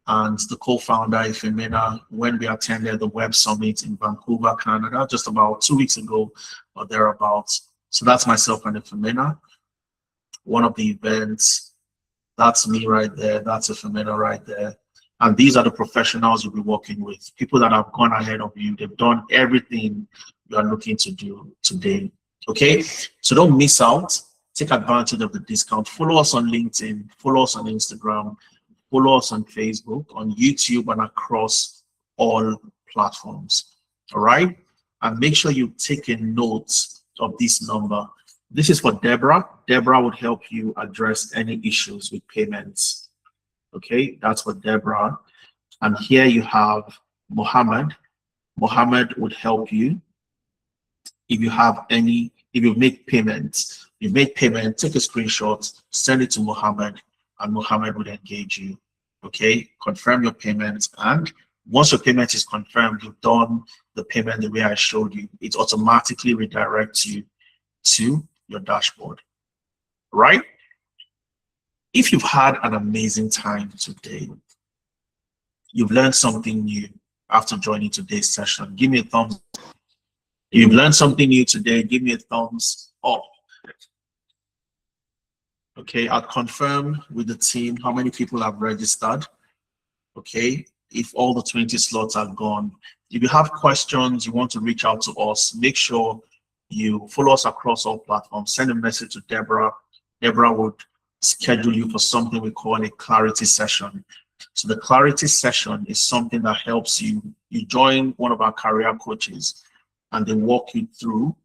And the co-founder, Ifemena, when we attended the Web Summit in Vancouver, Canada, just about 2 weeks ago or thereabouts. So that's myself and Ifemena. One of the events, that's me right there. That's Ifemena right there. And these are the professionals you'll be working with, people that have gone ahead of you. They've done everything you are looking to do today. Okay, so don't miss out. Take advantage of the discount. Follow us on LinkedIn, follow us on Instagram, follow us on Facebook, on YouTube, and across all platforms. All right. And make sure you take a note of this number. This is for Deborah. Deborah would help you address any issues with payments. Okay, that's for Deborah. And here you have Mohammed. Mohammed would help you if you have any, if you make payments. You make payment, take a screenshot, send it to Mohammed, and Mohammed would engage you. Okay, confirm your payment, and once your payment is confirmed, you've done the payment the way I showed you, it automatically redirects you to your dashboard. Right? If you've had an amazing time today, you've learned something new after joining today's session, give me a thumbs up. If you've learned something new today, give me a thumbs up. Okay, I'll confirm with the team how many people have registered. Okay, if all the 20 slots are gone. If you have questions, you want to reach out to us, make sure you follow us across all platforms. Send a message to Deborah. Deborah would schedule you for something we call a clarity session. So the clarity session is something that helps you. You join one of our career coaches and they walk you through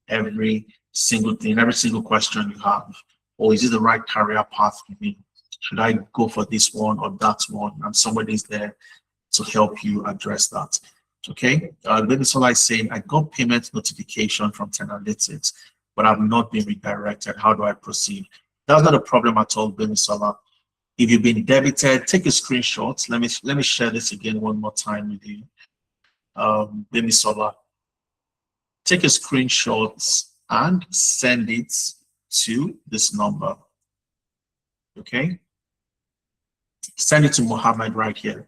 every single thing, every single question you have. Or is it the right career path for me? Should I go for this one or that one? And somebody's there to help you address that. Okay, Bemisola is saying, I got payment notification from Tenalytics, but I've not been redirected. How do I proceed? That's not a problem at all, Bemisola. If you've been debited, take a screenshot. Let me share this again one more time with you. Bemisola, take a screenshot and send it to this number. Okay, send it to Mohammed right here.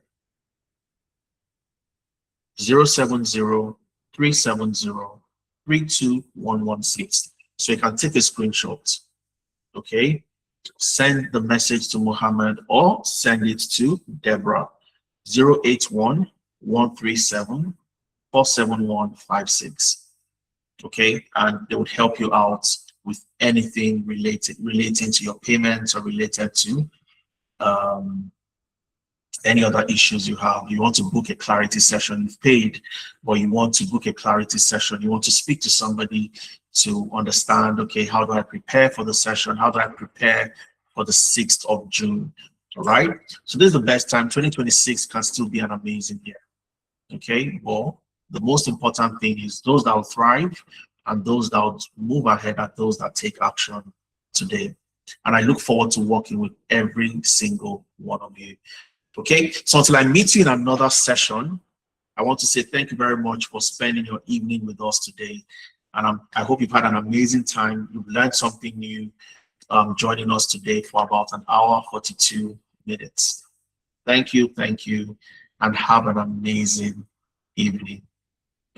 070-370-32116. So you can take a screenshot. Okay, send the message to Mohammed or send it to Deborah. 081-137-47156. Okay, and they would help you out with anything relating to your payments or related to any other issues you have. You want to book a clarity session, you've paid, but you want to book a clarity session, you want to speak to somebody to understand, okay, how do I prepare for the session? How do I prepare for the 6th of June? All right, so this is the best time. 2026 can still be an amazing year. Okay, well, the most important thing is those that will thrive and those that will move ahead are those that take action today. And I look forward to working with every single one of you. Okay, so until I meet you in another session, I want to say thank you very much for spending your evening with us today. And I hope you've had an amazing time. You've learned something new joining us today for about an hour, 42 minutes. Thank you, and have an amazing evening.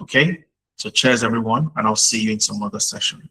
Okay, so cheers everyone, and I'll see you in some other session.